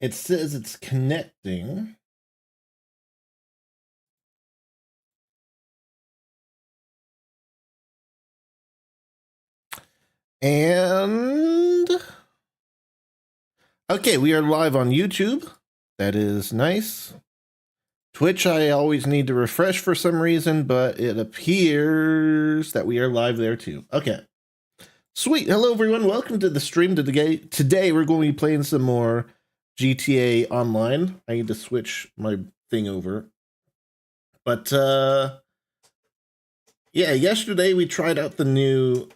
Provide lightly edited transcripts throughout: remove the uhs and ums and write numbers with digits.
It says it's connecting. And okay, we are live on YouTube. That is nice. Twitch, I always need to refresh for some reason, but it appears that we are live there too. Okay. Sweet. Hello, everyone. Welcome to the stream today. Today, we're going to be playing some more GTA Online. I need to switch my thing over. But, yeah, yesterday we tried out the new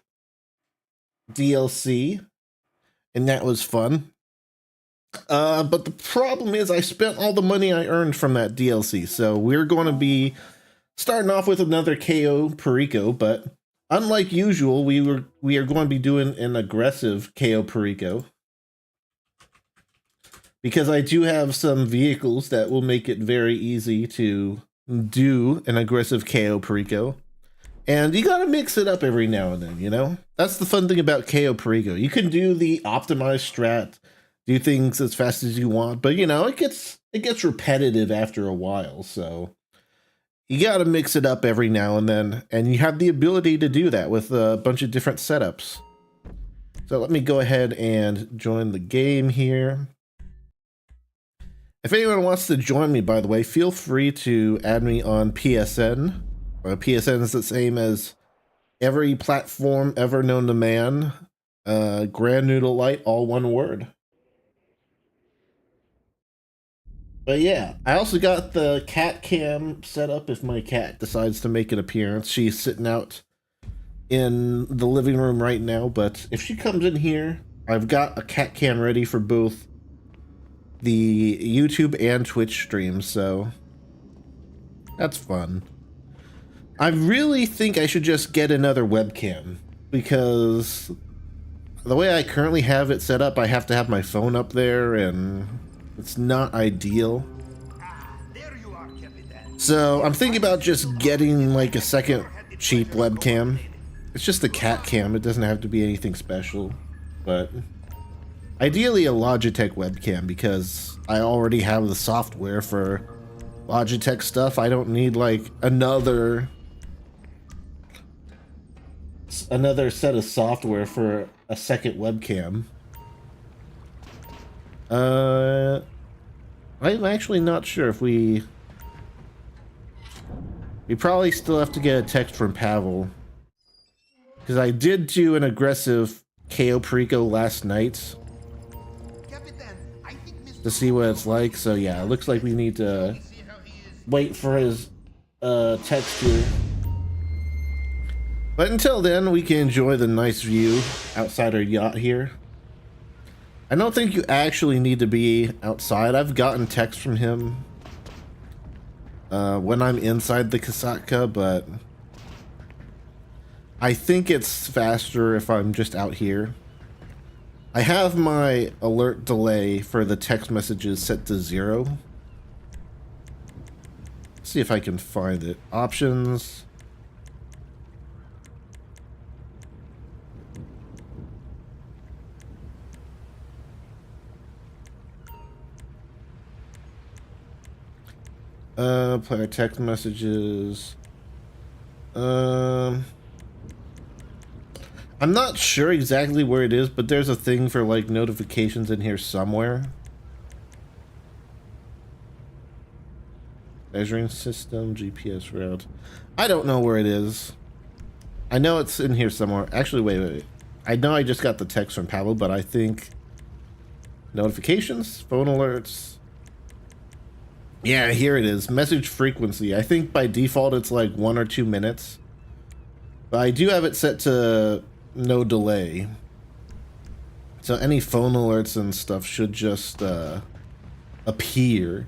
DLC, and that was fun. But the problem is I spent all the money I earned from that DLC, so we're going to be starting off with another Cayo Perico, but unlike usual, we are going to be doing an aggressive Cayo Perico, because I do have some vehicles that will make it very easy to do an aggressive Cayo Perico. And you gotta mix it up every now and then, you know? That's the fun thing about Cayo Perico. You can do the optimized strat, do things as fast as you want, but you know, it gets repetitive after a while, so you gotta mix it up every now and then, and you have the ability to do that with a bunch of different setups. So let me go ahead and join the game here. If anyone wants to join me, by the way, feel free to add me on PSN. PSN is the same as every platform ever known to man. GrandNoodleLite, all one word. But yeah, I also got the cat cam set up if my cat decides to make an appearance. She's sitting out in the living room right now, but if she comes in here, I've got a cat cam ready for both the YouTube and Twitch streams, so that's fun. I really think I should just get another webcam, because the way I currently have it set up, I have to have my phone up there, and it's not ideal. So I'm thinking about just getting like a second cheap webcam. It's just a cat cam, it doesn't have to be anything special, but ideally a Logitech webcam, because I already have the software for Logitech stuff. I don't need like another set of software for a second webcam. I'm actually not sure if we probably still have to get a text from Pavel, because I did do an aggressive Cayo Perico last night to see what it's like. So yeah, it looks like we need to wait for his text here. But until then, we can enjoy the nice view outside our yacht here. I don't think you actually need to be outside. I've gotten text from him when I'm inside the Kasatka, but I think it's faster if I'm just out here. I have my alert delay for the text messages set to 0. Let's see if I can find it. Options. Player text messages. I'm not sure exactly where it is, but there's a thing for like notifications in here somewhere. Measuring system, GPS route. I don't know where it is. I know it's in here somewhere. Actually, wait. I know I just got the text from Pavel, but I think notifications, phone alerts. Yeah, here it is. Message frequency. I think by default it's like 1 or 2 minutes. But I do have it set to no delay. So any phone alerts and stuff should just appear.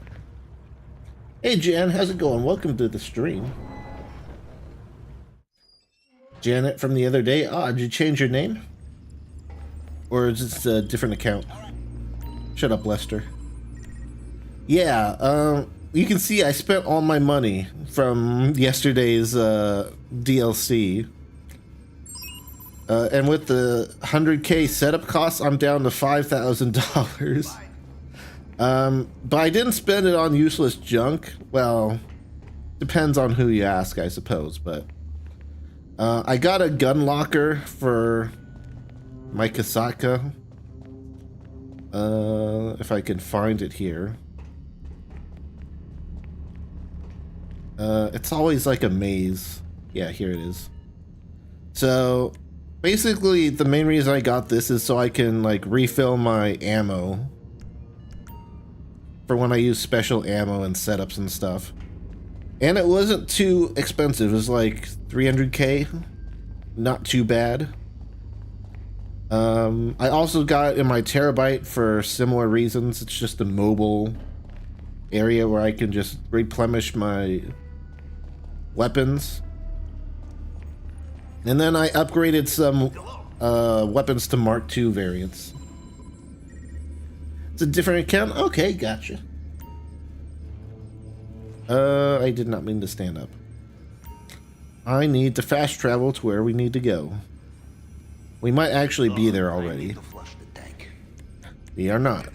Hey Jan, how's it going? Welcome to the stream. Janet from the other day. Ah, did you change your name? Or is this a different account? Shut up, Lester. Yeah, you can see I spent all my money from yesterday's DLC. And with the 100K setup costs, I'm down to $5,000. But I didn't spend it on useless junk. Well, depends on who you ask, I suppose, but I got a gun locker for my Kasaka. If I can find it here. It's always like a maze. Yeah, here it is. So basically the main reason I got this is so I can like refill my ammo for when I use special ammo and setups and stuff. And it wasn't too expensive. It was like 300k. Not too bad. I also got it in my terabyte for similar reasons. It's just a mobile area where I can just replenish my weapons. And then I upgraded some weapons to Mark II variants. It's a different account? Okay, gotcha. I did not mean to stand up. I need to fast travel to where we need to go. We might actually be there already. We are not.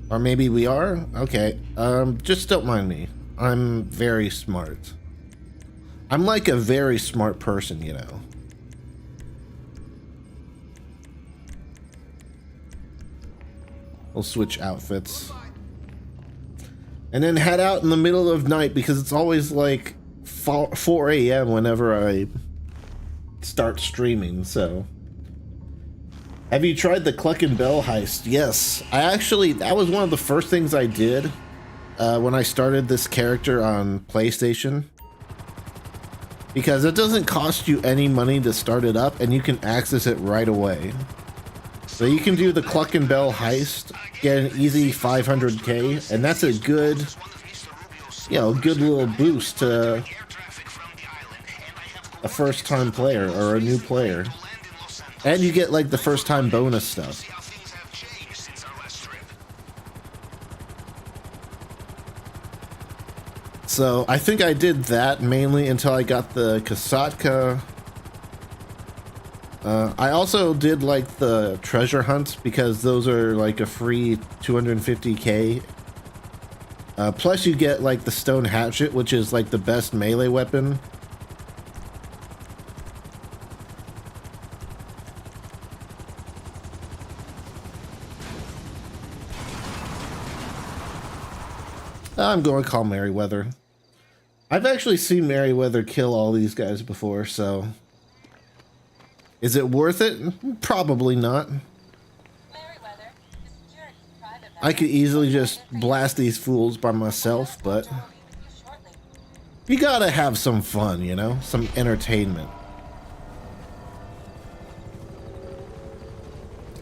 Or maybe we are? Okay. Just don't mind me. I'm very smart. I'm like a very smart person, you know. We'll switch outfits. And then head out in the middle of night because it's always like 4 a.m. whenever I start streaming, so. Have you tried the Cluck and Bell heist? Yes. That was one of the first things I did when I started this character on PlayStation. Because it doesn't cost you any money to start it up and you can access it right away. So you can do the Cluck and Bell heist, get an easy 500k, and that's a good, you know, good little boost to a first-time player or a new player. And you get like the first-time bonus stuff. So I think I did that mainly until I got the Kasatka. I also did like the treasure hunts because those are like a free 250k. Plus you get like the stone hatchet, which is like the best melee weapon. I'm going to call Merryweather. I've actually seen Merryweather kill all these guys before, so... Is it worth it? Probably not. I could easily just blast these fools by myself, but... You gotta have some fun, you know? Some entertainment.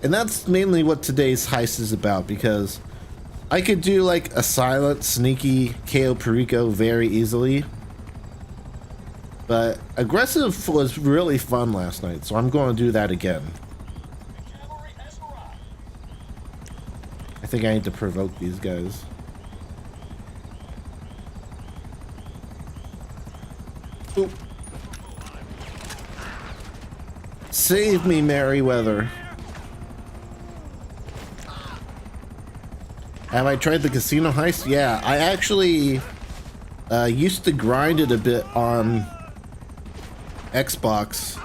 And that's mainly what today's heist is about, because... I could do like a silent, sneaky Cayo Perico very easily. But aggressive was really fun last night, so I'm going to do that again. I think I need to provoke these guys. Oop. Save me, Merryweather. Have I tried the casino heist? Yeah, I actually used to grind it a bit on Xbox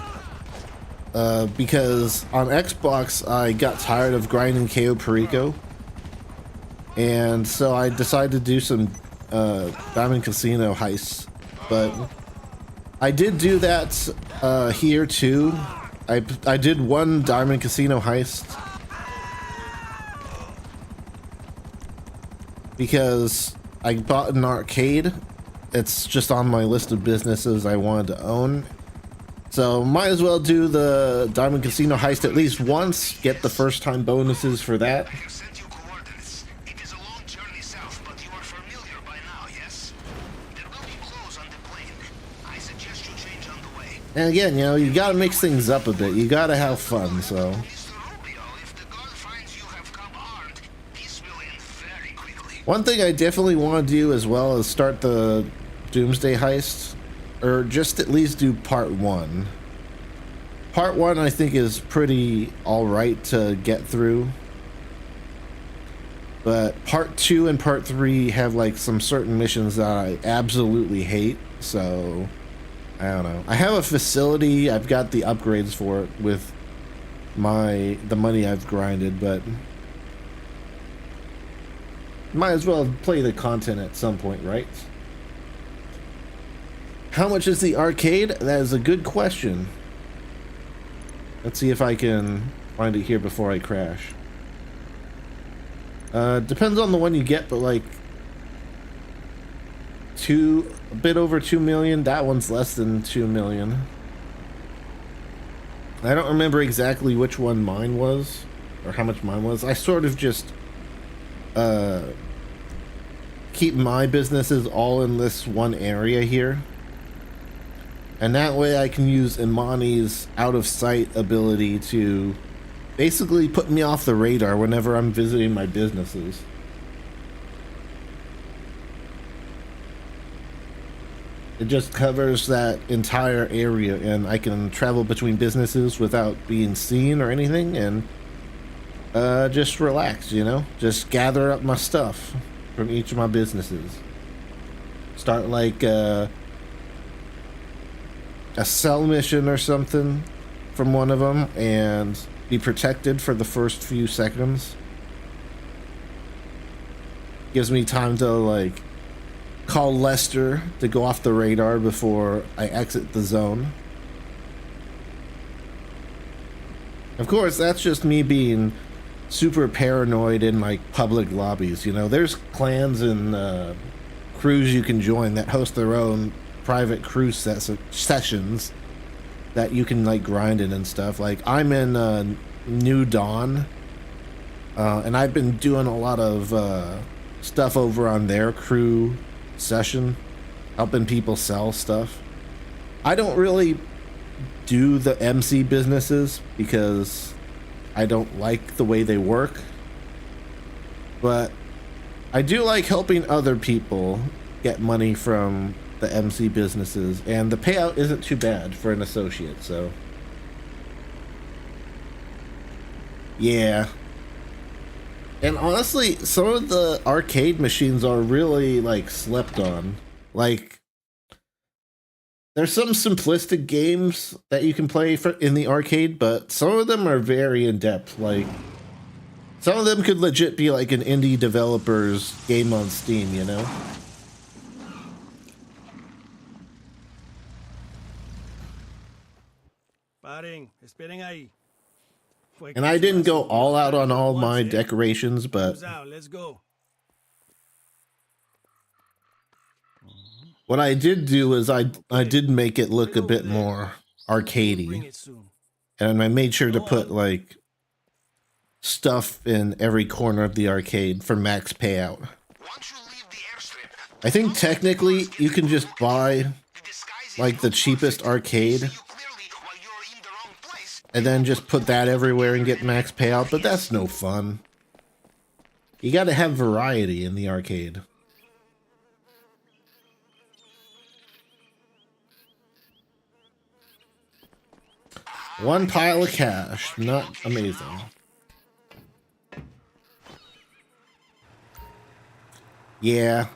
because on Xbox I got tired of grinding Cayo Perico, and so I decided to do some Diamond Casino heists. But I did do that here too. I did one Diamond Casino heist because I bought an arcade. It's just on my list of businesses I wanted to own. So might as well do the Diamond Casino heist at least once, get the first time bonuses for that. And again, you know, you gotta mix things up a bit. You gotta have fun, so... One thing I definitely want to do as well is start the Doomsday heist, or just at least do part 1. Part 1 I think is pretty alright to get through. But part 2 and part 3 have like some certain missions that I absolutely hate, so I don't know. I have a facility, I've got the upgrades for it with the money I've grinded, but might as well play the content at some point, right? How much is the arcade? That is a good question. Let's see if I can find it here before I crash. Depends on the one you get, but like a bit over 2 million. That one's less than 2 million. I don't remember exactly which one mine was or how much mine was. I sort of just keep my businesses all in this one area here, and that way I can use Imani's out of sight ability to basically put me off the radar whenever I'm visiting my businesses. It just covers that entire area, and I can travel between businesses without being seen or anything, and just relax, you know? Just gather up my stuff from each of my businesses. Start like a sell mission or something from one of them, and be protected for the first few seconds. Gives me time to like call Lester to go off the radar before I exit the zone. Of course, that's just me being super paranoid in like public lobbies, you know. There's clans and crews you can join that host their own private crew sessions that you can like grind in and stuff. Like I'm in New Dawn, and I've been doing a lot of stuff over on their crew session, helping people sell stuff. I don't really do the MC businesses because I don't like the way they work, but I do like helping other people get money from the MC businesses, and the payout isn't too bad for an associate, so yeah. And honestly, some of the arcade machines are really like slept on. Like there's some simplistic games that you can play in the arcade, but some of them are very in-depth. Like some of them could legit be like an indie developer's game on Steam, you know? And I didn't go all out on all my decorations, but what I did do is I did make it look a bit more arcadey, and I made sure to put like stuff in every corner of the arcade for max payout. I think technically you can just buy like the cheapest arcade and then just put that everywhere and get max payout, but that's no fun. You gotta have variety in the arcade. One pile of cash, not amazing. Yeah.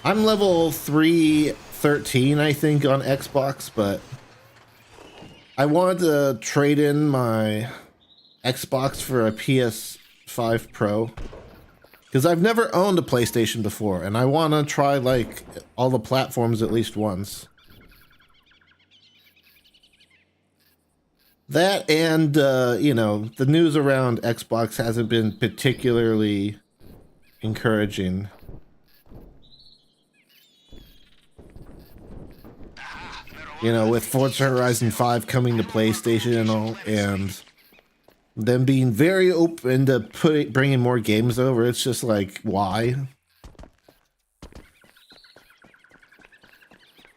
I'm level 313, I think, on Xbox, but I wanted to trade in my Xbox for a PS5 Pro because I've never owned a PlayStation before, and I want to try like all the platforms at least once. That and, you know, the news around Xbox hasn't been particularly encouraging. You know, with Forza Horizon 5 coming to PlayStation and all, and them being very open to bringing more games over, it's just like, why?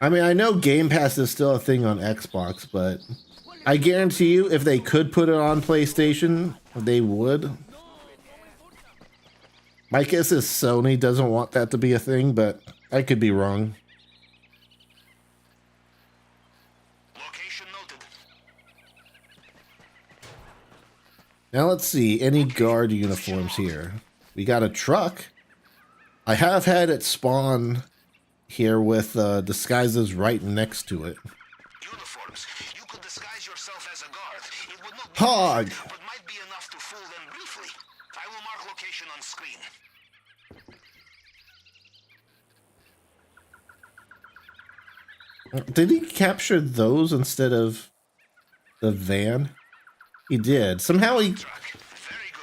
I mean, I know Game Pass is still a thing on Xbox, but I guarantee you if they could put it on PlayStation, they would. My guess is Sony doesn't want that to be a thing, but I could be wrong. Now let's see, any guard uniforms here. We got a truck. I have had it spawn here with disguises right next to it. Uniforms. You could disguise yourself as a guard. It would not be Hog! easy, but might be enough to fool them briefly. I will mark location on screen. Did he capture those instead of the van? He did. Somehow he...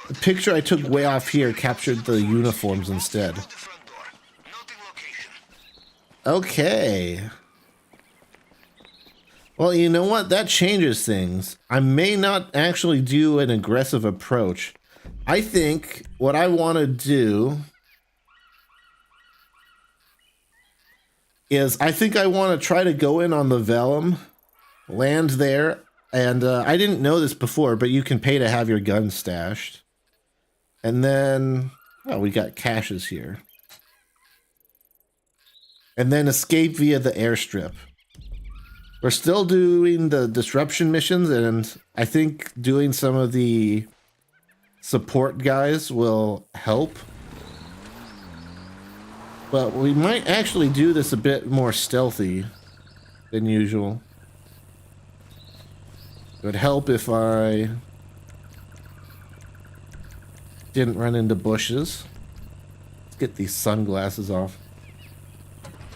The picture I took way off here captured the uniforms instead. Okay. Well, you know what? That changes things. I may not actually do an aggressive approach. I think what I want to do is I think I want to try to go in on the Vellum, land there, and I didn't know this before, but you can pay to have your gun stashed. And then, well, we got caches here. And then escape via the airstrip. We're still doing the disruption missions, and I think doing some of the support guys will help. But we might actually do this a bit more stealthy than usual. It would help if I didn't run into bushes. Let's get these sunglasses off.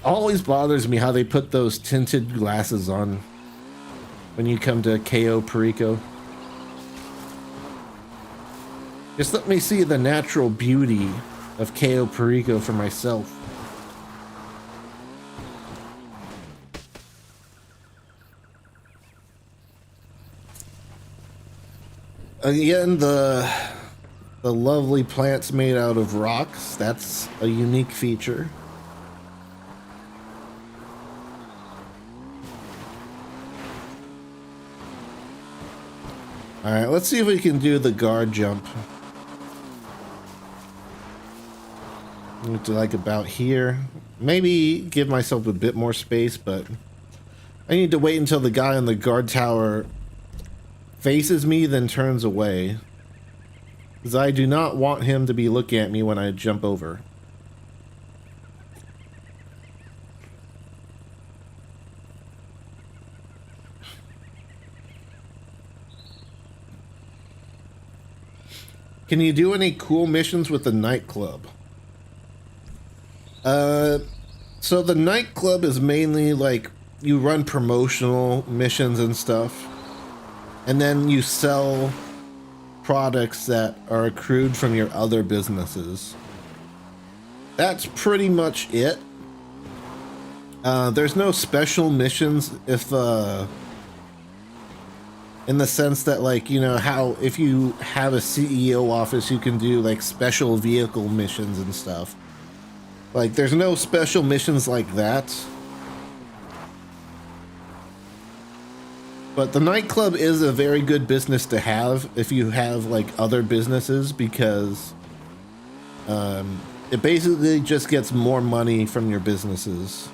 Always bothers me how they put those tinted glasses on when you come to Cayo Perico. Just let me see the natural beauty of Cayo Perico for myself. Again, the lovely plants made out of rocks. That's a unique feature. Alright, let's see if we can do the guard jump. To like about here. Maybe give myself a bit more space, but I need to wait until the guy on the guard tower faces me, then turns away. Because I do not want him to be looking at me when I jump over. Can you do any cool missions with the nightclub? So the nightclub is mainly like you run promotional missions and stuff, and then you sell products that are accrued from your other businesses. That's pretty much it. There's no special missions if in the sense that, like, you know how if you have a CEO office you can do like special vehicle missions and stuff. Like, there's no special missions like that. But the nightclub is a very good business to have if you have like other businesses, because it basically just gets more money from your businesses.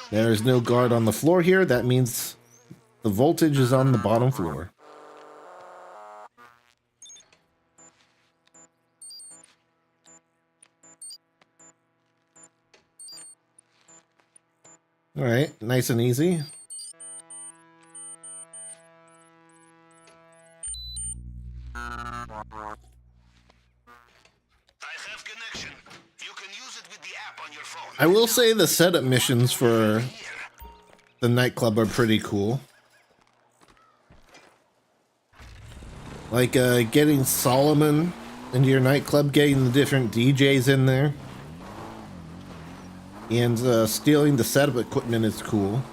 There is no guard on the floor here. That means the voltage is on the bottom floor. All right, nice and easy. I have connection. You can use it with the app on your phone. I will say the setup missions for the nightclub are pretty cool. Like getting Solomon into your nightclub, getting the different DJs in there. And stealing the setup equipment is cool.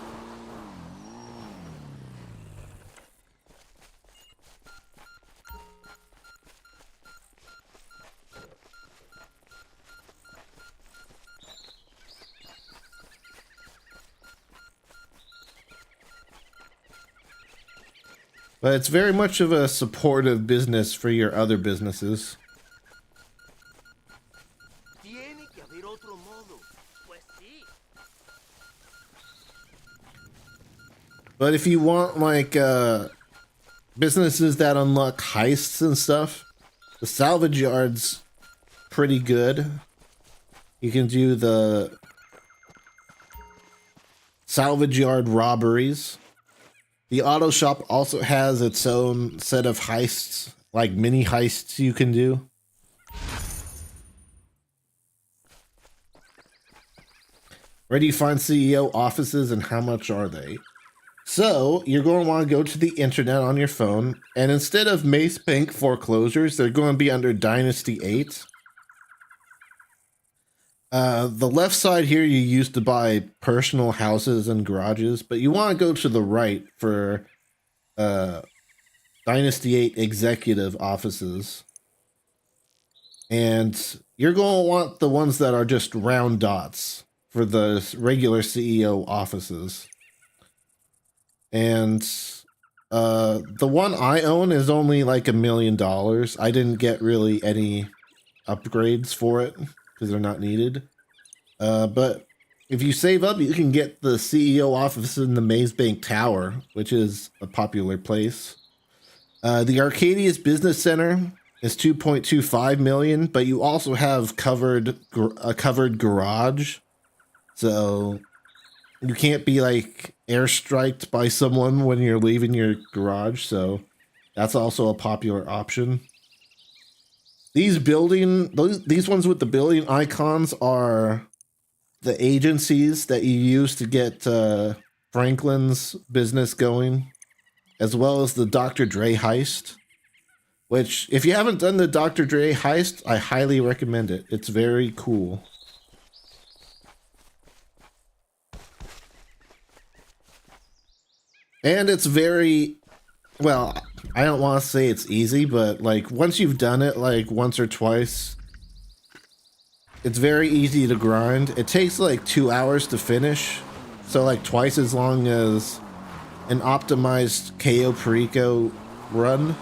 But it's very much of a supportive business for your other businesses. But if you want like businesses that unlock heists and stuff, the salvage yard's pretty good. You can do the salvage yard robberies. The auto shop also has its own set of heists, like mini heists you can do. Where do you find CEO offices and how much are they? So you're going to want to go to the internet on your phone, and instead of Mace Bank foreclosures, they're going to be under Dynasty 8. The left side here you use to buy personal houses and garages, but you want to go to the right for Dynasty 8 executive offices. And you're going to want the ones that are just round dots for the regular CEO offices. And the one I own is only like $1 million. I didn't get really any upgrades for it because they're not needed. But if you save up, you can get the CEO office in the Maze Bank Tower, which is a popular place. The Arcadius Business Center is 2.25 million, but you also have a covered garage. So you can't be like airstriked by someone when you're leaving your garage, so that's also a popular option. These ones with the building icons are the agencies that you use to get Franklin's business going, as well as the Dr. Dre heist, which if you haven't done the Dr. Dre heist, I highly recommend it. It's very cool. And it's very, well, I don't want to say it's easy, but like once you've done it like once or twice, it's very easy to grind. It takes like 2 hours to finish, so like twice as long as an optimized Cayo Perico run.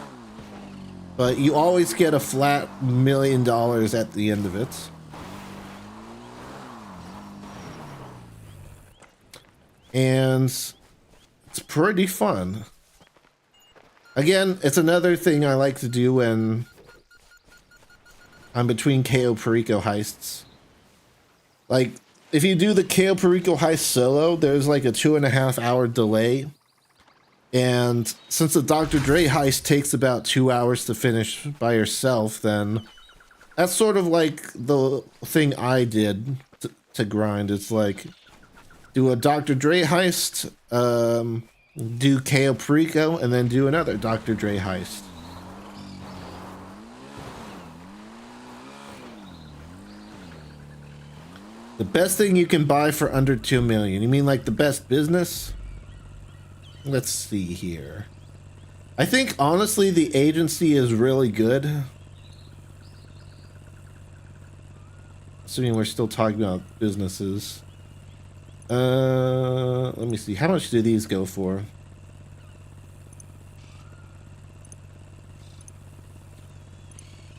But you always get a flat $1 million at the end of it. And it's pretty fun. Again, it's another thing I like to do when I'm between Cayo Perico heists. Like, if you do the Cayo Perico heist solo, there's like a 2.5 hour delay. And since the Dr. Dre heist takes about 2 hours to finish by yourself, then that's sort of like the thing I did to grind. It's like, do a Dr. Dre heist, do Cayo Perico, and then do another Dr. Dre heist. The best thing you can buy for under 2 million. You mean like the best business? Let's see here. I think honestly the agency is really good. Assuming we're still talking about businesses. Let me see. How much do these go for?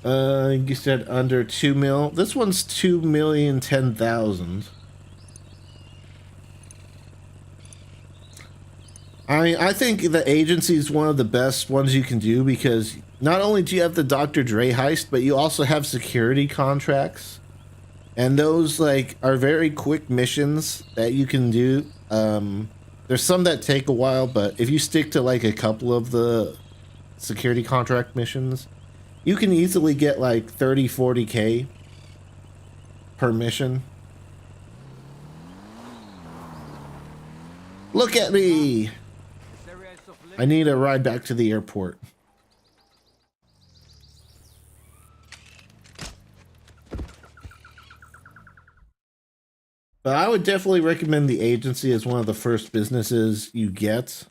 You said under 2 mil. This one's 2,010,000. I think the agency is one of the best ones you can do because not only do you have the Dr. Dre heist, but you also have security contracts. And those like are very quick missions that you can do. There's some that take a while, but if you stick to like a couple of the security contract missions, you can easily get like 30-40K per mission. Look at me! I need a ride back to the airport. But I would definitely recommend the agency as one of the first businesses you get.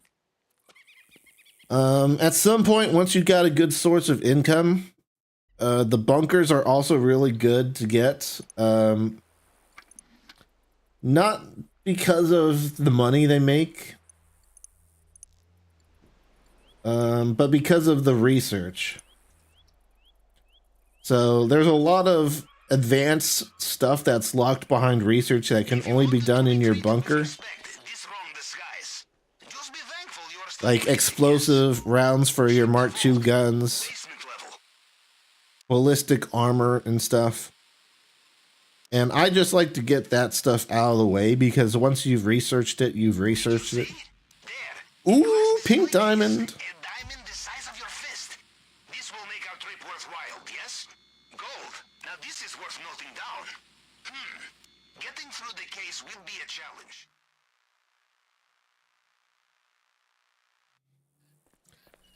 At some point, once you got a good source of income, the bunkers are also really good to get. Not because of the money they make, but because of the research. So there's a lot of advanced stuff that's locked behind research that can only be done in your bunker. Like explosive rounds for your Mark II guns, ballistic armor and stuff. And I just like to get that stuff out of the way because once you've researched it, you've researched it. Ooh, pink diamond.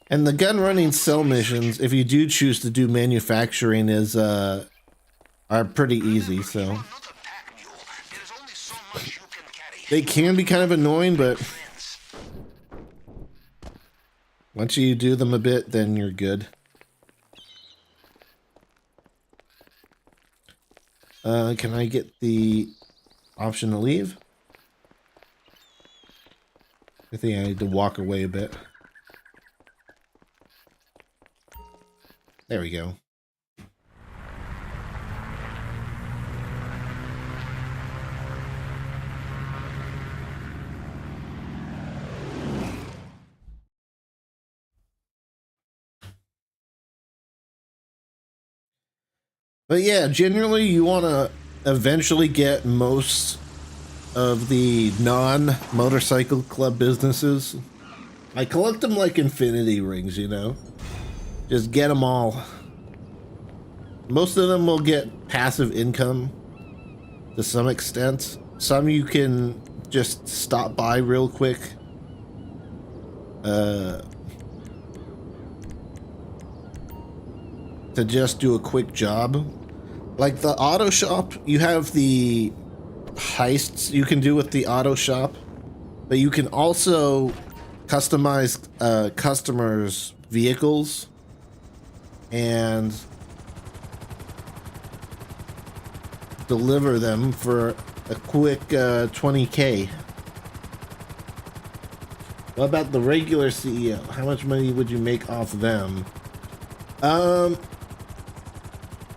And the gun running cell missions, if you do choose to do manufacturing, are pretty easy. So they can be kind of annoying, but once you do them a bit, then you're good. Can I get the option to leave? I think I need to walk away a bit. There we go. But yeah, generally you want to eventually get most of the non-motorcycle club businesses. I collect them like infinity rings, you know? Just get them all. Most of them will get passive income to some extent. Some you can just stop by real quick. To just do a quick job. Like the auto shop, you have the heists you can do with the auto shop, but you can also customize customers' vehicles and deliver them for a quick 20K. What about the regular CEO? How much money would you make off them?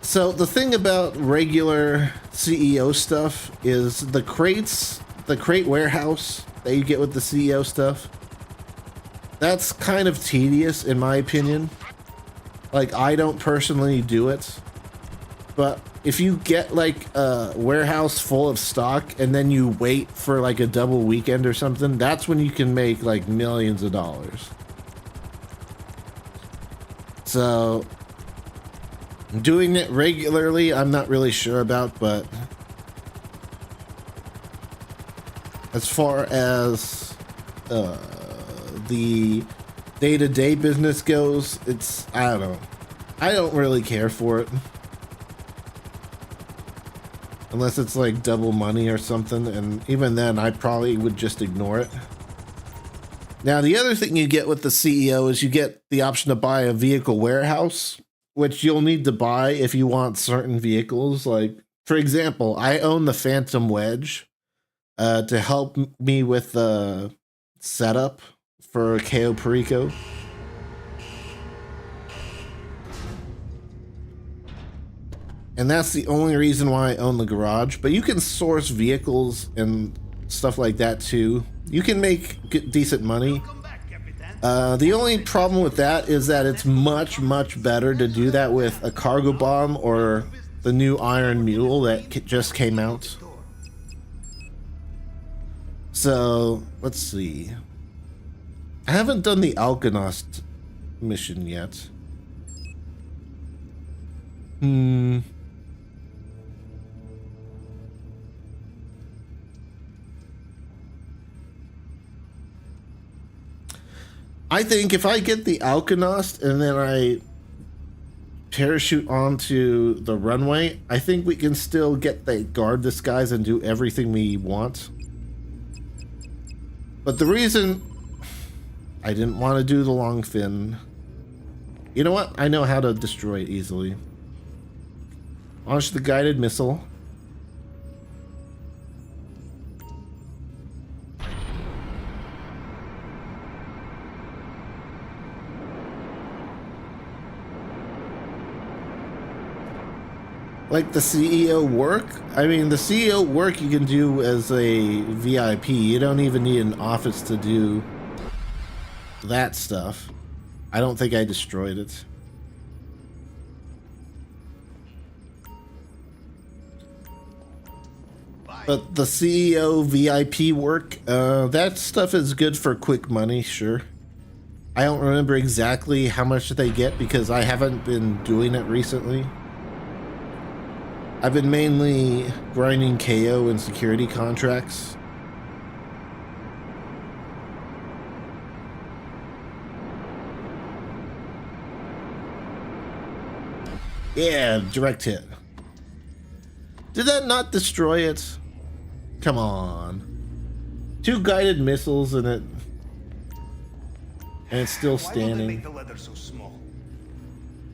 So the thing about regular CEO stuff is the crate warehouse that you get with the CEO stuff. That's kind of tedious in my opinion. Like, I don't personally do it, but if you get like a warehouse full of stock and then you wait for like a double weekend or something, that's when you can make like millions of dollars. So doing it regularly, I'm not really sure about, but as far as the day-to-day business goes, I don't know. I don't really care for it. Unless it's like double money or something, and even then I probably would just ignore it. Now the other thing you get with the CEO is you get the option to buy a vehicle warehouse, which you'll need to buy if you want certain vehicles. Like, for example, I own the Phantom Wedge to help me with the setup for Cayo Perico. And that's the only reason why I own the garage. But you can source vehicles and stuff like that too. You can make decent money. The only problem with that is that it's much better to do that with a cargo bomb or the new Iron Mule that just came out. So let's see. I haven't done the Alchemist mission yet. I think if I get the Alchemist and then I parachute onto the runway, I think we can still get the guard disguise and do everything we want. But the reason I didn't want to do the long fin, you know what? I know how to destroy it easily. Launch the guided missile. Like the CEO work? I mean, the CEO work you can do as a VIP. You don't even need an office to do that stuff. I don't think I destroyed it. But the CEO VIP work, that stuff is good for quick money, sure. I don't remember exactly how much they get because I haven't been doing it recently. I've been mainly grinding Cayo and security contracts. Yeah, direct hit. Did that not destroy it? Come on. 2 guided missiles in it. And it's still standing.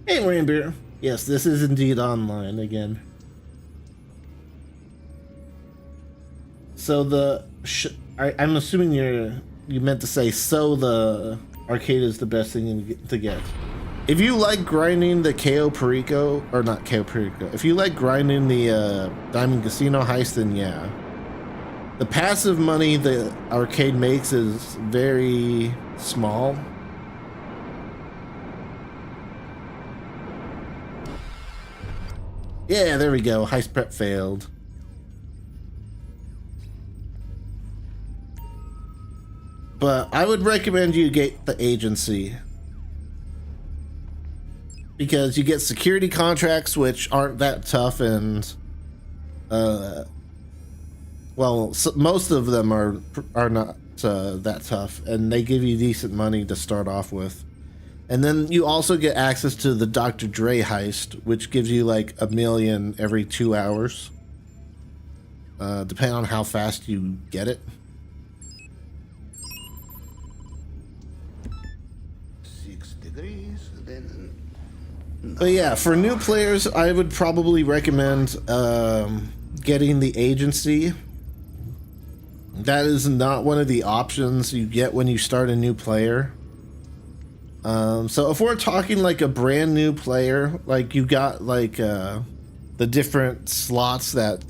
Hey, Rainbeer. Yes, this is indeed online again. So I'm assuming you meant to say so the arcade is the best thing to get. If you like grinding the Cayo Perico, or not Cayo Perico, if you like grinding the Diamond Casino heist, then yeah. The passive money the arcade makes is very small. Yeah, there we go. Heist prep failed. But I would recommend you get the agency. Because you get security contracts which aren't that tough, and well, most of them are not that tough, and they give you decent money to start off with. And then you also get access to the Dr. Dre heist, which gives you like $1 million every 2 hours, depending on how fast you get it. But yeah, for new players, I would probably recommend getting the agency. That is not one of the options you get when you start a new player. So if we're talking like a brand new player, like you got like the different slots that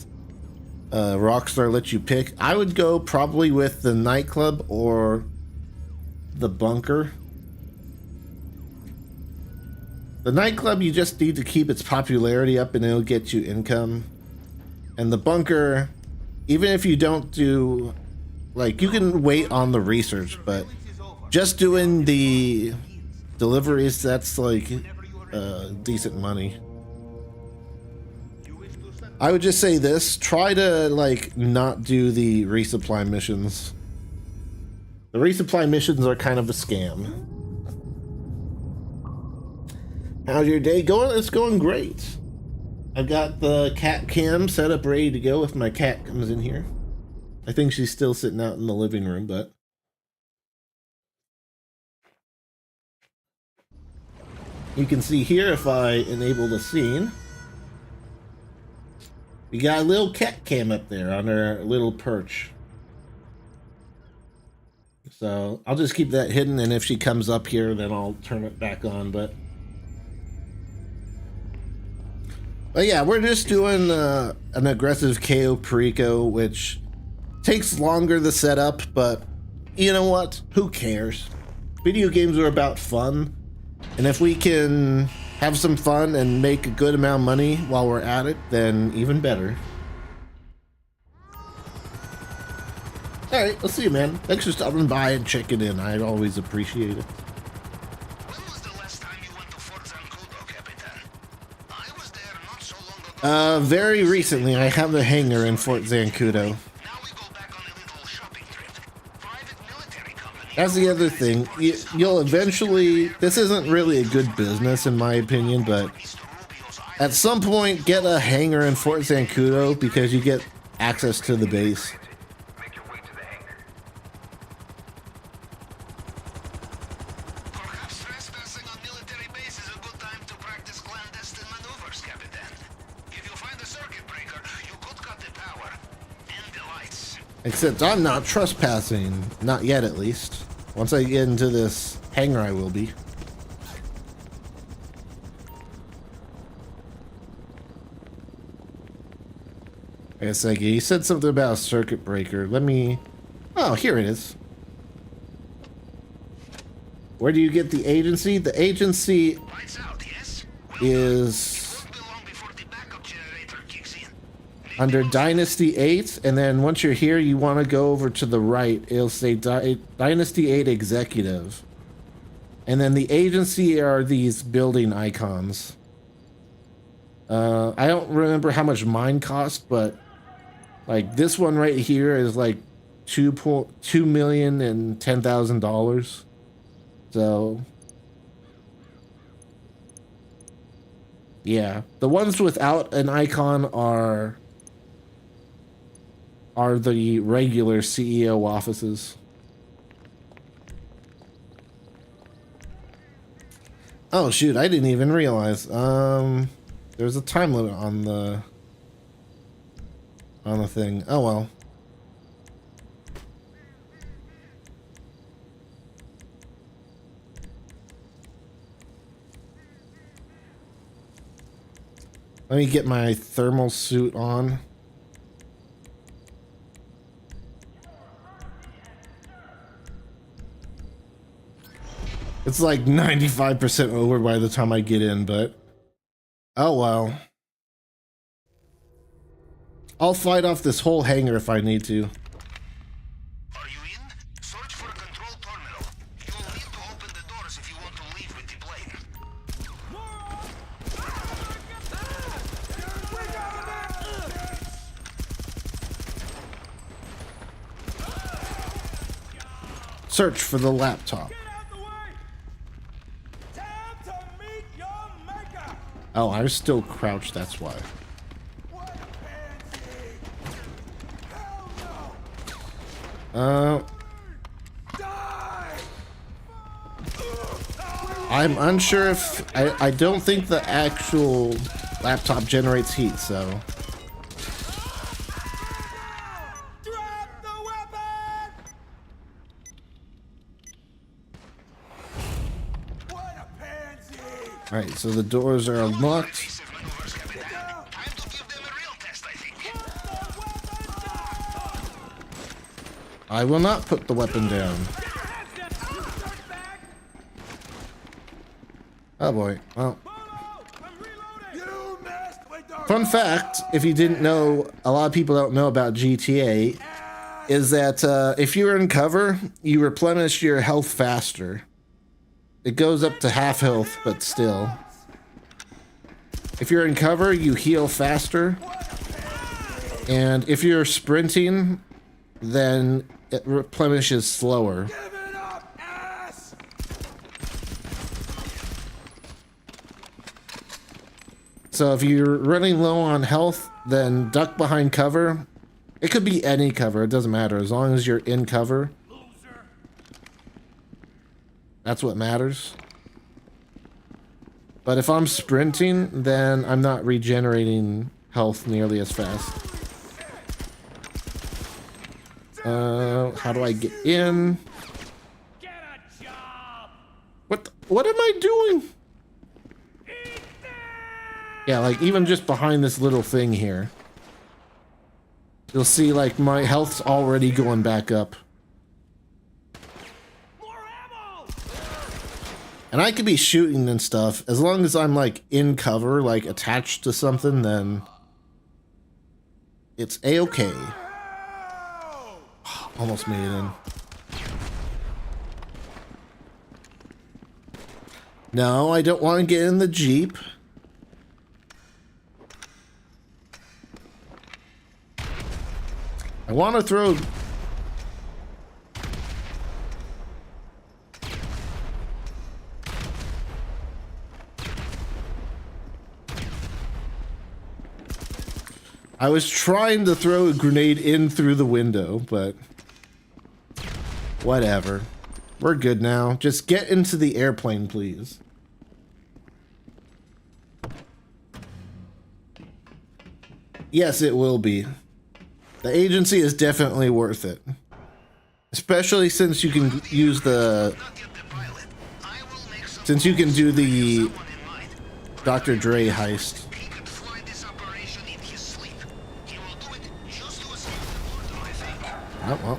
Rockstar lets you pick, I would go probably with the nightclub or the bunker. The nightclub, you just need to keep its popularity up and it'll get you income. And the bunker, even if you don't do, like, you can wait on the research, but just doing the deliveries, that's like decent money. I would just say this, try to like not do the resupply missions. The resupply missions are kind of a scam. How's your day going? It's going great. I've got the cat cam set up ready to go if my cat comes in here. I think she's still sitting out in the living room, but you can see here if I enable the scene. We got a little cat cam up there on her little perch. So I'll just keep that hidden, and if she comes up here, then I'll turn it back on, But yeah, we're just doing an aggressive Cayo Perico, which takes longer to set up, but you know what? Who cares? Video games are about fun, and if we can have some fun and make a good amount of money while we're at it, then even better. Alright, I'll see you, man. Thanks for stopping by and checking in. I always appreciate it. Very recently. I have a hangar in Fort Zancudo. That's the other thing. You'll eventually... This isn't really a good business, in my opinion, but at some point, get a hangar in Fort Zancudo because you get access to the base. Except I'm not trespassing. Not yet, at least. Once I get into this hangar, I will be. Wait a second. He said something about a circuit breaker. Let me... Oh, here it is. Where do you get the agency? The agency is under Dynasty 8, and then once you're here, you want to go over to the right. It'll say Dynasty 8 Executive. And then the agency are these building icons. I don't remember how much mine cost, but like this one right here is like $2,010,000. So yeah, the ones without an icon are the regular CEO offices. Oh shoot, I didn't even realize. There's a time limit on the thing. Oh well. Let me get my thermal suit on. It's like 95% over by the time I get in, but oh well. I'll fight off this whole hangar if I need to. Are you in? Search for a control terminal. You'll need to open the doors if you want to leave with the plane. Search for the laptop. Oh, I was still crouched, that's why. I'm unsure if... I don't think the actual laptop generates heat, so... Alright, so the doors are unlocked. I will not put the weapon down. Oh boy, well. Fun fact, if you didn't know, a lot of people don't know about GTA, is that if you're in cover, you replenish your health faster. It goes up to half health, but still. If you're in cover, you heal faster. And if you're sprinting, then it replenishes slower. So if you're running low on health, then duck behind cover. It could be any cover, it doesn't matter. As long as you're in cover. That's what matters. But if I'm sprinting, then I'm not regenerating health nearly as fast. How do I get in? What am I doing? Yeah, like even just behind this little thing here. You'll see like my health's already going back up. And I could be shooting and stuff. As long as I'm like in cover, like attached to something, then it's a-okay. Almost made it in. No, I don't want to get in the Jeep. I want to throw... I was trying to throw a grenade in through the window, but whatever. We're good now. Just get into the airplane, please. Yes, it will be. The agency is definitely worth it. Especially since you can use the... Since you can do the Dr. Dre heist. Oh, well.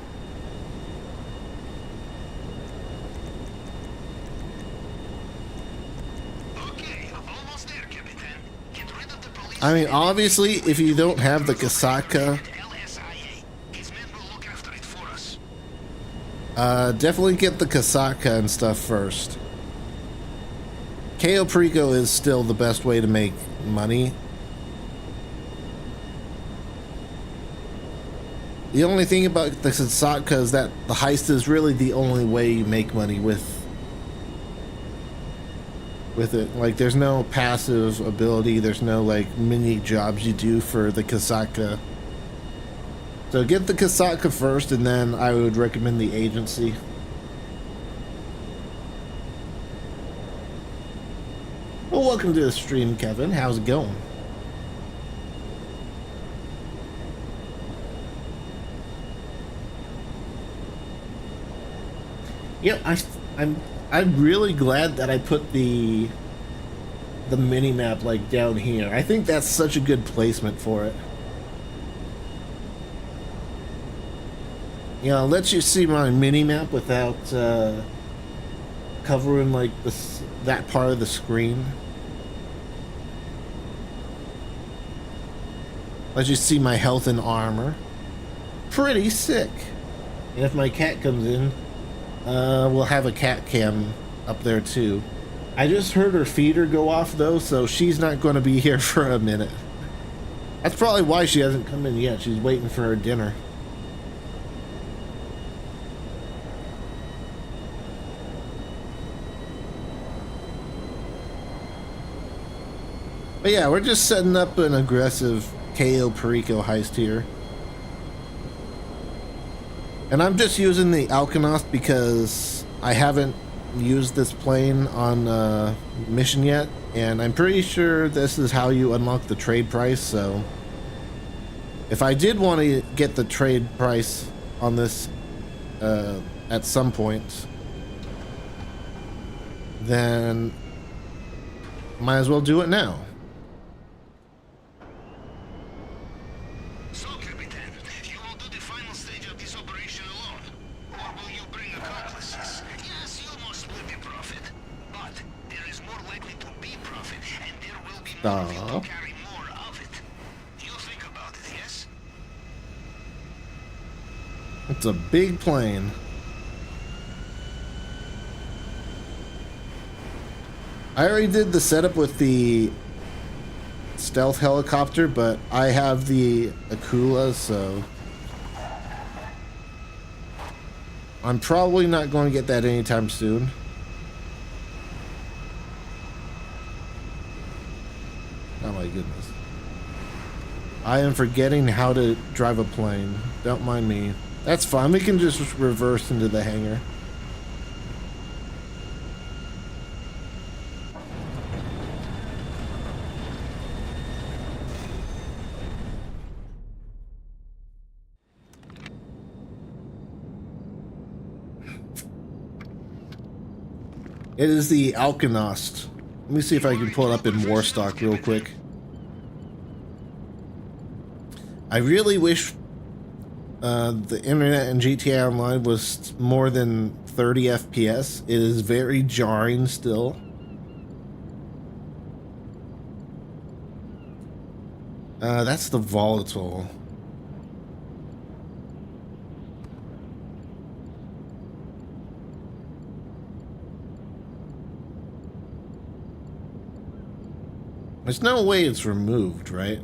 Okay, almost there, Captain. Get rid of the police. I mean, obviously, if you don't have the Kasaka, LSIA. His men will look after it for us. definitely get the Kasaka and stuff first. Cayo Perico is still the best way to make money. The only thing about the Kasaka is that the heist is really the only way you make money with it. Like, there's no passive ability, there's no like mini jobs you do for the Kasaka. So get the Kasaka first, and then I would recommend the agency. Well, welcome to the stream, Kevin. How's it going? Yeah, I'm really glad that I put the mini map like down here. I think that's such a good placement for it. You know, it lets you see my mini map without covering like that part of the screen. Lets you see my health and armor. Pretty sick. And if my cat comes in, we'll have a cat cam up there too. I just heard her feeder go off though, so she's not going to be here for a minute. That's probably why she hasn't come in yet. She's waiting for her dinner. But yeah, we're just setting up an aggressive Cayo Perico heist here. And I'm just using the Alkanost because I haven't used this plane on mission yet, and I'm pretty sure this is how you unlock the trade price. So if I did want to get the trade price on this at some point, then might as well do it now. So, Captain, you will do the final stage of this operation alone, or will you bring accomplices? Yes, you most will be profit, but there is more likely to be profit, and there will be more of you to carry more of it. You think about it, yes? It's a big plane. I already did the setup with the stealth helicopter, but I have the Akula, so I'm probably not going to get that anytime soon. Oh my goodness. I am forgetting how to drive a plane. Don't mind me. That's fine. We can just reverse into the hangar. It is the Alkanost. Let me see if I can pull it up in Warstock real quick. I really wish the internet in GTA Online was more than 30 FPS. It is very jarring still. That's the volatile. There's no way it's removed, right?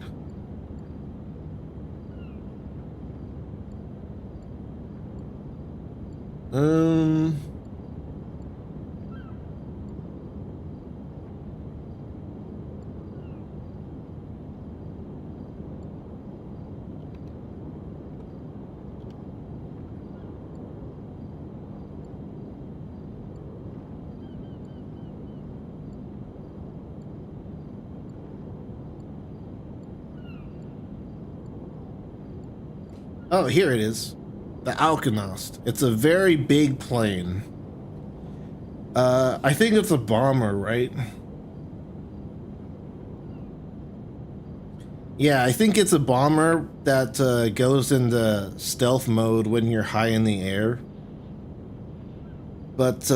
Oh, here it is. The Alkanost. It's a very big plane. I think it's a bomber, right? Yeah, I think it's a bomber that goes into stealth mode when you're high in the air. But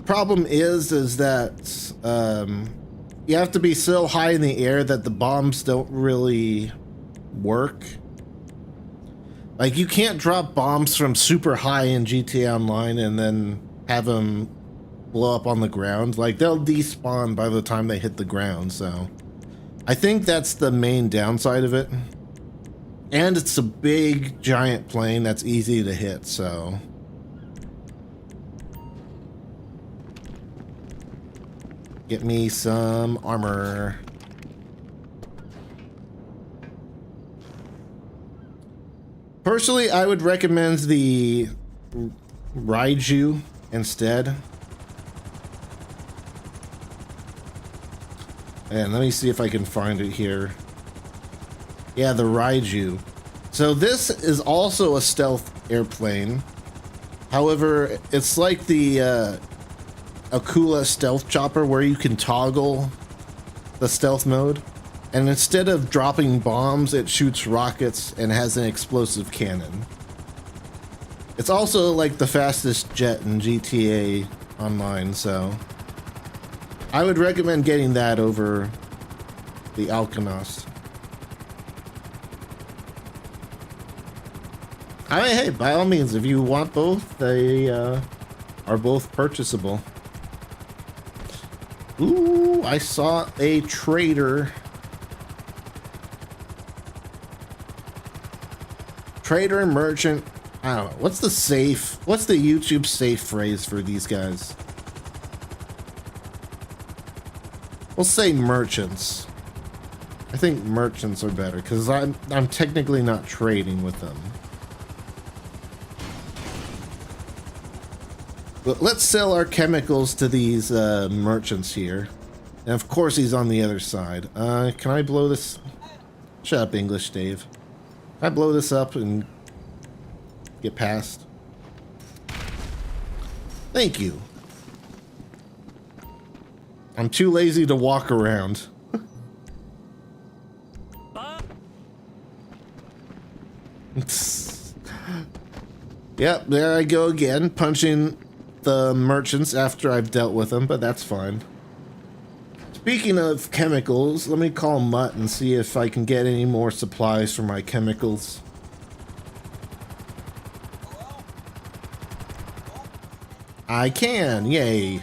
problem is that you have to be so high in the air that the bombs don't really work. Like, you can't drop bombs from super high in GTA Online and then have them blow up on the ground. Like, they'll despawn by the time they hit the ground, so I think that's the main downside of it. And it's a big, giant plane that's easy to hit, so... Get me some armor. Personally, I would recommend the Raiju instead. And let me see if I can find it here. Yeah, the Raiju. So this is also a stealth airplane. However, it's like the Akula stealth chopper where you can toggle the stealth mode. And instead of dropping bombs, it shoots rockets and has an explosive cannon. It's also like the fastest jet in GTA Online, so I would recommend getting that over the Alcanost. I mean, hey, by all means, if you want both, they are both purchasable. Ooh, I saw a trader. Trader, merchant, I don't know. What's the YouTube safe phrase for these guys? We'll say merchants. I think merchants are better because I'm technically not trading with them. But let's sell our chemicals to these merchants here. And of course he's on the other side. Can I blow this? Shut up, English Dave. I blow this up and get past. Thank you. I'm too lazy to walk around. Yep, there I go again, punching the merchants after I've dealt with them, but that's fine. Speaking of chemicals, let me call Mutt and see if I can get any more supplies for my chemicals. I can, yay.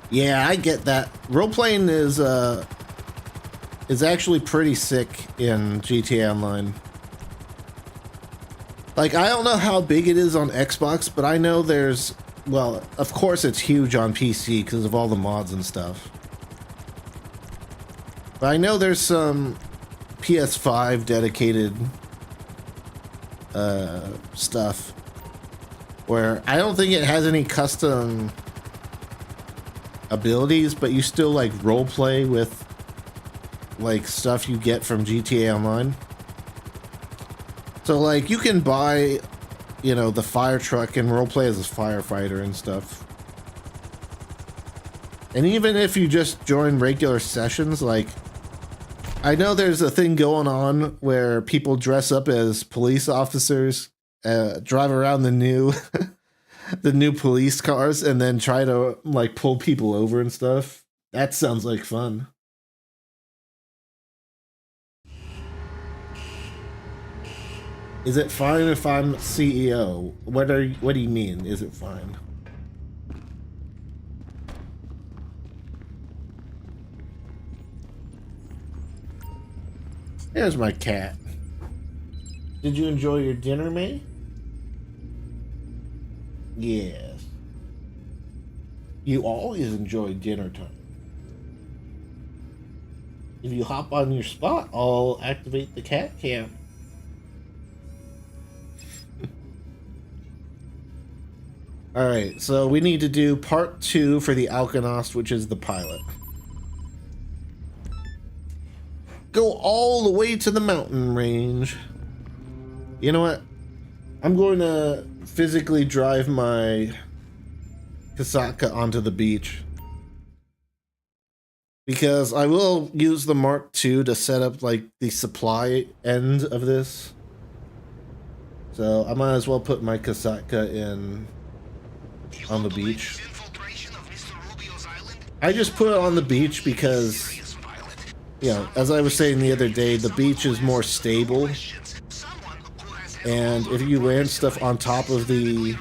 Yeah, I get that. Role-playing is actually pretty sick in GTA Online. Like, I don't know how big it is on Xbox, but I know there's, well, of course it's huge on PC because of all the mods and stuff. But I know there's some PS5 dedicated stuff where I don't think it has any custom abilities, but you still like roleplay with like stuff you get from GTA Online. So, like, you can buy, you know, the fire truck and roleplay as a firefighter and stuff. And even if you just join regular sessions, like, I know there's a thing going on where people dress up as police officers, drive around the new, the new police cars, and then try to, like, pull people over and stuff. That sounds like fun. Is it fine if I'm CEO? What do you mean? Is it fine? There's my cat. Did you enjoy your dinner, May? Yes. You always enjoy dinner time. If you hop on your spot, I'll activate the cat cam. Alright, so we need to do part 2 for the Alcanost, which is the pilot. Go all the way to the mountain range. You know what? I'm going to physically drive my Kasaka onto the beach. Because I will use the Mark II to set up like the supply end of this. So I might as well put my Kasaka in on the beach. I just put it on the beach because, you know, as I was saying the other day, the beach is more stable. And if you land stuff on top of the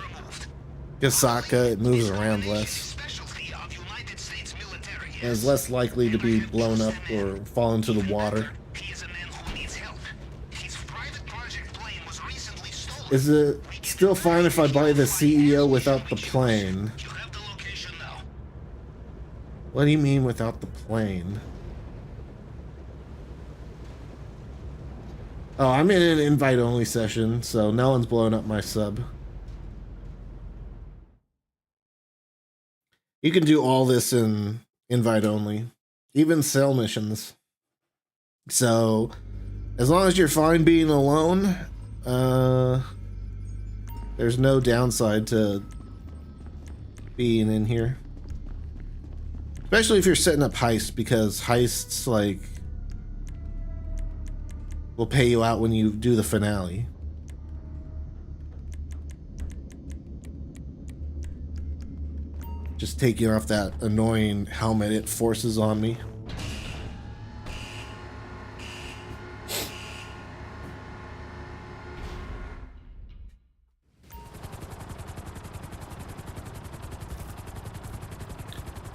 Kasaka, it moves around less. And is less likely to be blown up or fall into the water. Is it still fine if I buy the CEO without the plane? What do you mean without the plane? Oh, I'm in an invite-only session, so no one's blowing up my sub. You can do all this in invite-only, even sale missions. So, as long as you're fine being alone, there's no downside to being in here. Especially if you're setting up heists, because heists, like, will pay you out when you do the finale. Just taking off that annoying helmet it forces on me.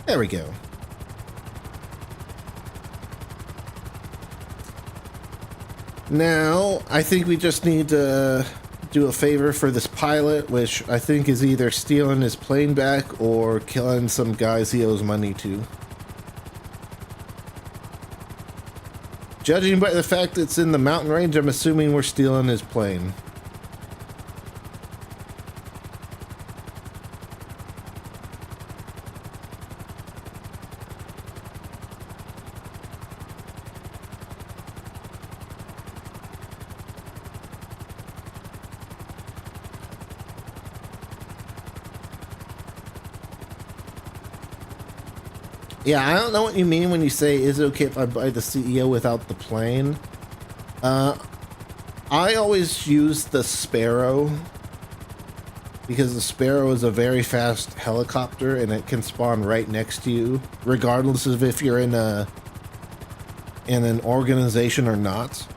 There we go. Now, I think we just need to do a favor for this pilot, which I think is either stealing his plane back or killing some guys he owes money to. Judging by the fact it's in the mountain range, I'm assuming we're stealing his plane. Yeah, I don't know what you mean when you say, is it okay if I buy the CEO without the plane? I always use the Sparrow because the Sparrow is a very fast helicopter and it can spawn right next to you, regardless of if you're in an organization or not.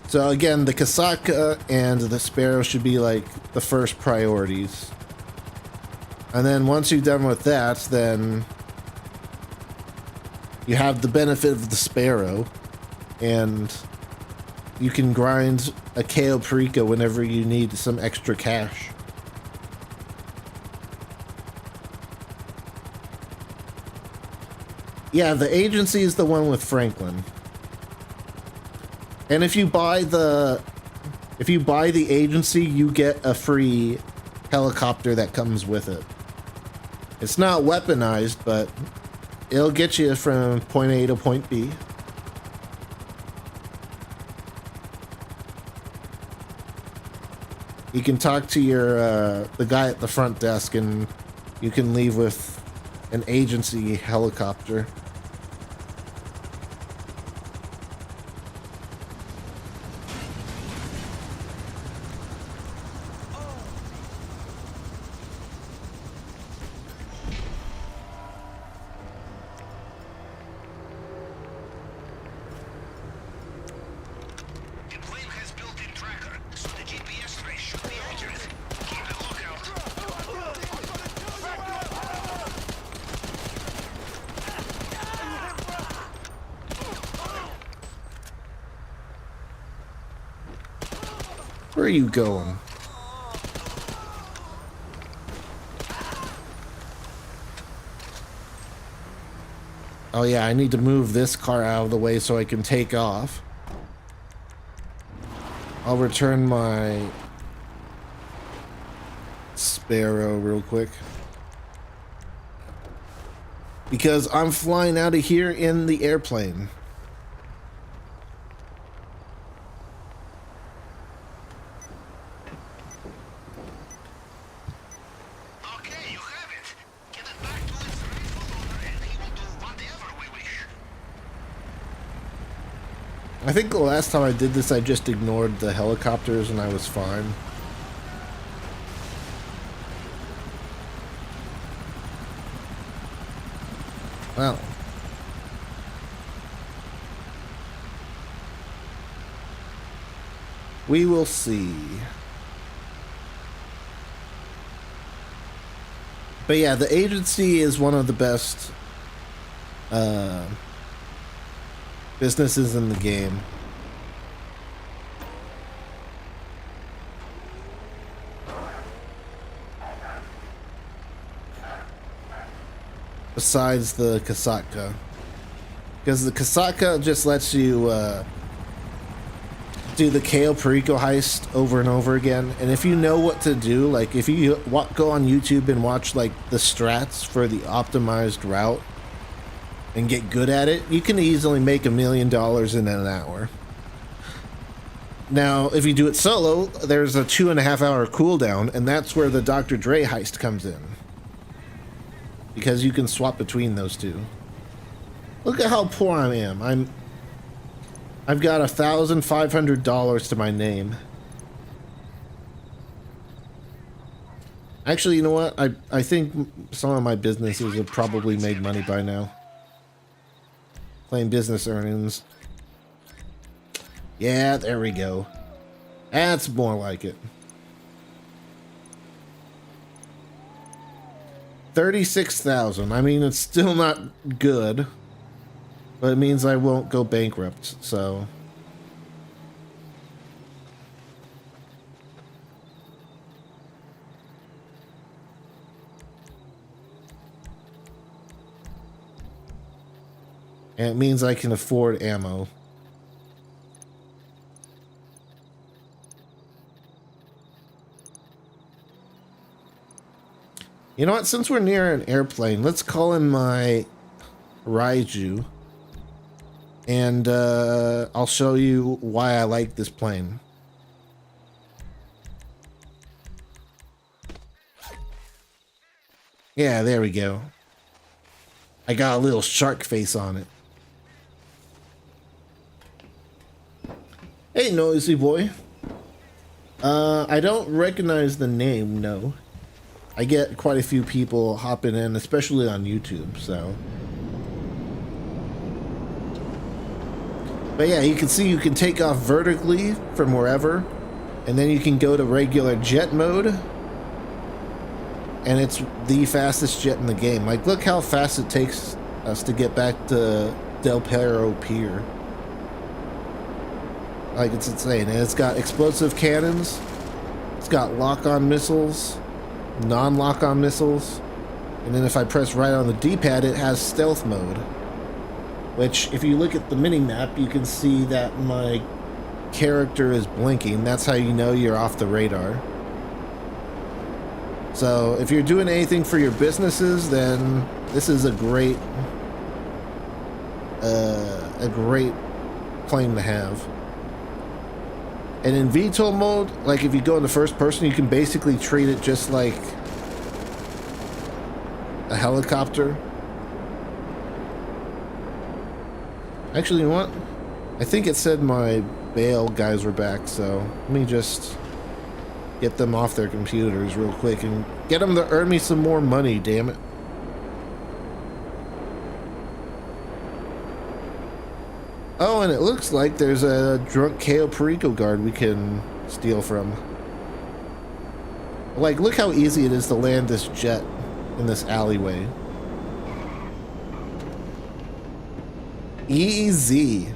So again, the Kasaka and the Sparrow should be like the first priorities. And then once you're done with that, then you have the benefit of the Sparrow, and you can grind a Cayo Perico whenever you need some extra cash. Yeah, the agency is the one with Franklin. And if you buy the agency, you get a free helicopter that comes with it. It's not weaponized, but it'll get you from point A to point B. You can talk to your the guy at the front desk, and you can leave with an agency helicopter. Where are you going? Oh yeah, I need to move this car out of the way so I can take off. I'll return my Sparrow real quick. Because I'm flying out of here in the airplane. Okay, you have it. I think the last time I did this, I just ignored the helicopters and I was fine. Well. We will see. But yeah, the agency is one of the best businesses in the game. Besides the Kasatka. Because the Kasatka just lets you do the Cayo Perico heist over and over again. And if you know what to do, like if you go on YouTube and watch like the strats for the optimized route and get good at it, you can easily make $1 million in an hour. Now, if you do it solo, there's a 2.5 hour cooldown, and that's where the Dr. Dre heist comes in. Because you can swap between those two. Look at how poor I am. I've got $1,500 to my name. Actually, you know what? I think some of my businesses have probably made money by now. Claim business earnings. Yeah, there we go. That's more like it. 36,000. I mean, it's still not good, but it means I won't go bankrupt, so. And it means I can afford ammo. You know what? Since we're near an airplane, let's call him my Raiju. And I'll show you why I like this plane. Yeah, there we go. I got a little shark face on it. Hey, noisy boy. I don't recognize the name, no. I get quite a few people hopping in, especially on YouTube, so. But yeah, you can see you can take off vertically from wherever, and then you can go to regular jet mode, and it's the fastest jet in the game. Like, look how fast it takes us to get back to Del Perro Pier. Like, it's insane. And it's got explosive cannons, it's got lock-on missiles, non-lock-on missiles, and then if I press right on the D-pad, it has stealth mode, which if you look at the mini-map, you can see that my character is blinking. That's how you know you're off the radar. So if you're doing anything for your businesses, then this is a great plane to have. And in VTOL mode, like if you go into first person, you can basically treat it just like a helicopter. Actually, you know what? I think it said my bail guys were back, so let me just get them off their computers real quick and get them to earn me some more money, damn it. Oh, and it looks like there's a drunk Cayo Perico guard we can steal from. Like, look how easy it is to land this jet in this alleyway. Easy.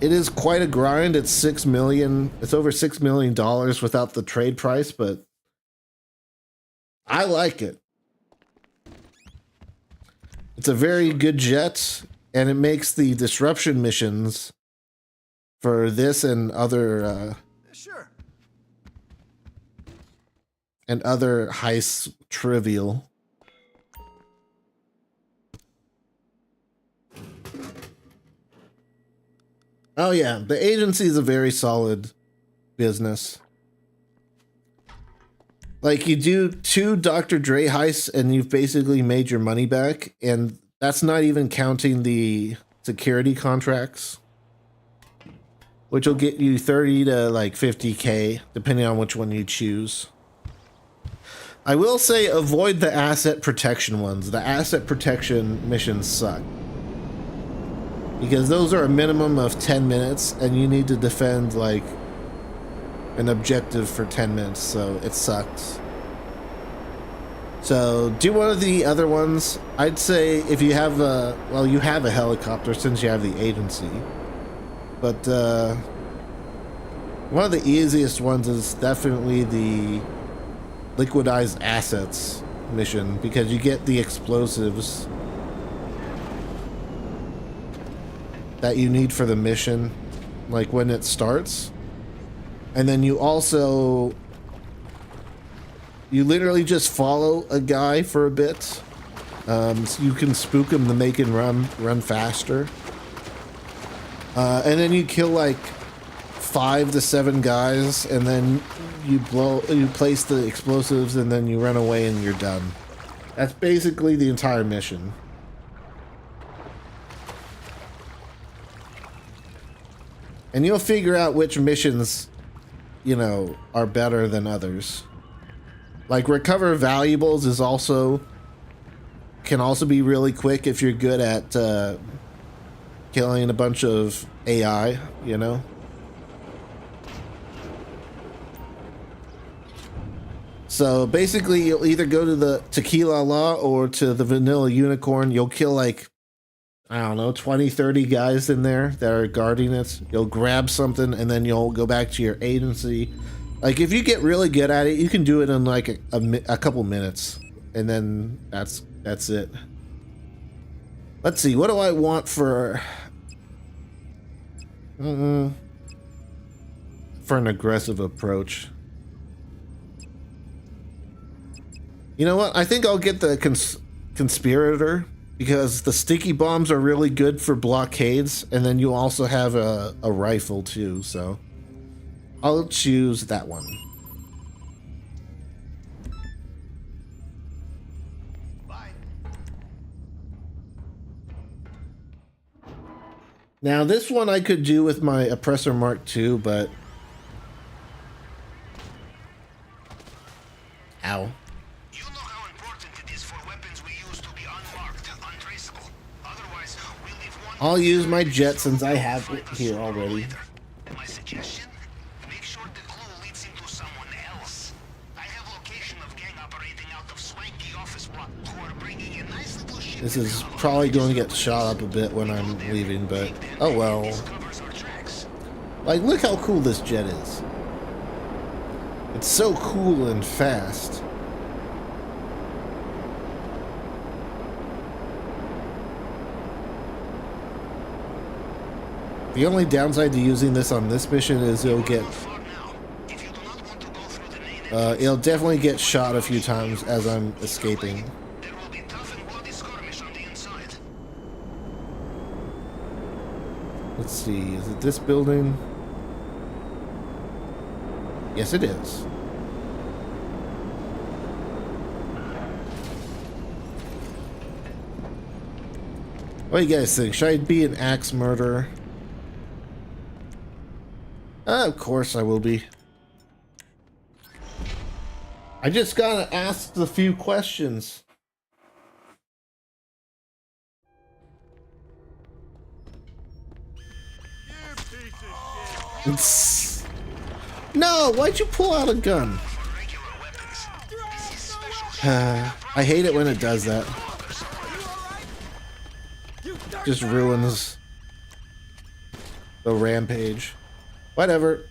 It is quite a grind. It's 6 million. It's over $6 million without the trade price, but I like it. It's a very good jet. And it makes the disruption missions for this and other heists trivial. Oh yeah, the agency is a very solid business. Like, you do 2 Dr. Dre heists and you've basically made your money back, and that's not even counting the security contracts. which will get you 30 to like 50k, depending on which one you choose. I will say avoid the asset protection ones. The asset protection missions suck. Because those are a minimum of 10 minutes, and you need to defend like an objective for 10 minutes, so it sucks. So do one of the other ones. I'd say if you have a, well, you have a helicopter since you have the agency. But one of the easiest ones is definitely the liquidized assets mission, because you get the explosives that you need for the mission, like when it starts. And then you also, you literally just follow a guy for a bit, so you can spook him to make him run faster. And then you kill like 5 to 7 guys, and then you place the explosives, and then you run away and you're done. That's basically the entire mission. And you'll figure out which missions, you know, are better than others. Like recover valuables is can also be really quick if you're good at killing a bunch of AI, you know. So basically you'll either go to the Tequila Law or to the Vanilla Unicorn. You'll kill like, I don't know, 20, 30 guys in there that are guarding it. You'll grab something and then you'll go back to your agency. Like if you get really good at it, you can do it in like a couple minutes, and then that's it. Let's see, what do I want for an aggressive approach? You know what? I think I'll get the conspirator, because the sticky bombs are really good for blockades, and then you also have a rifle too, so I'll choose that one. Bye. Now this one I could do with my Oppressor Mark II, but ow. You know how important it is for weapons we use to be unmarked, untraceable. Otherwise, we leave one. I'll use my jet since I have it here already. My suggestion? Make sure the clue leads into someone else. I have location of gang operating out of swanky office block who are bringing a nice little ship. This is probably going to get shot up a bit when I'm leaving, but oh well. This covers our tracks. Like, look how cool this jet is. It's so cool and fast. The only downside to using this on this mission is it'll definitely get shot a few times as I'm escaping. There will be tough and bloody skirmish on the inside. Let's see, is it this building? Yes, it is. What do you guys think? Should I be an axe murderer? Of course I will be. I just gotta ask a few questions. No, why'd you pull out a gun? I hate it when it does that. Just ruins the rampage. Whatever.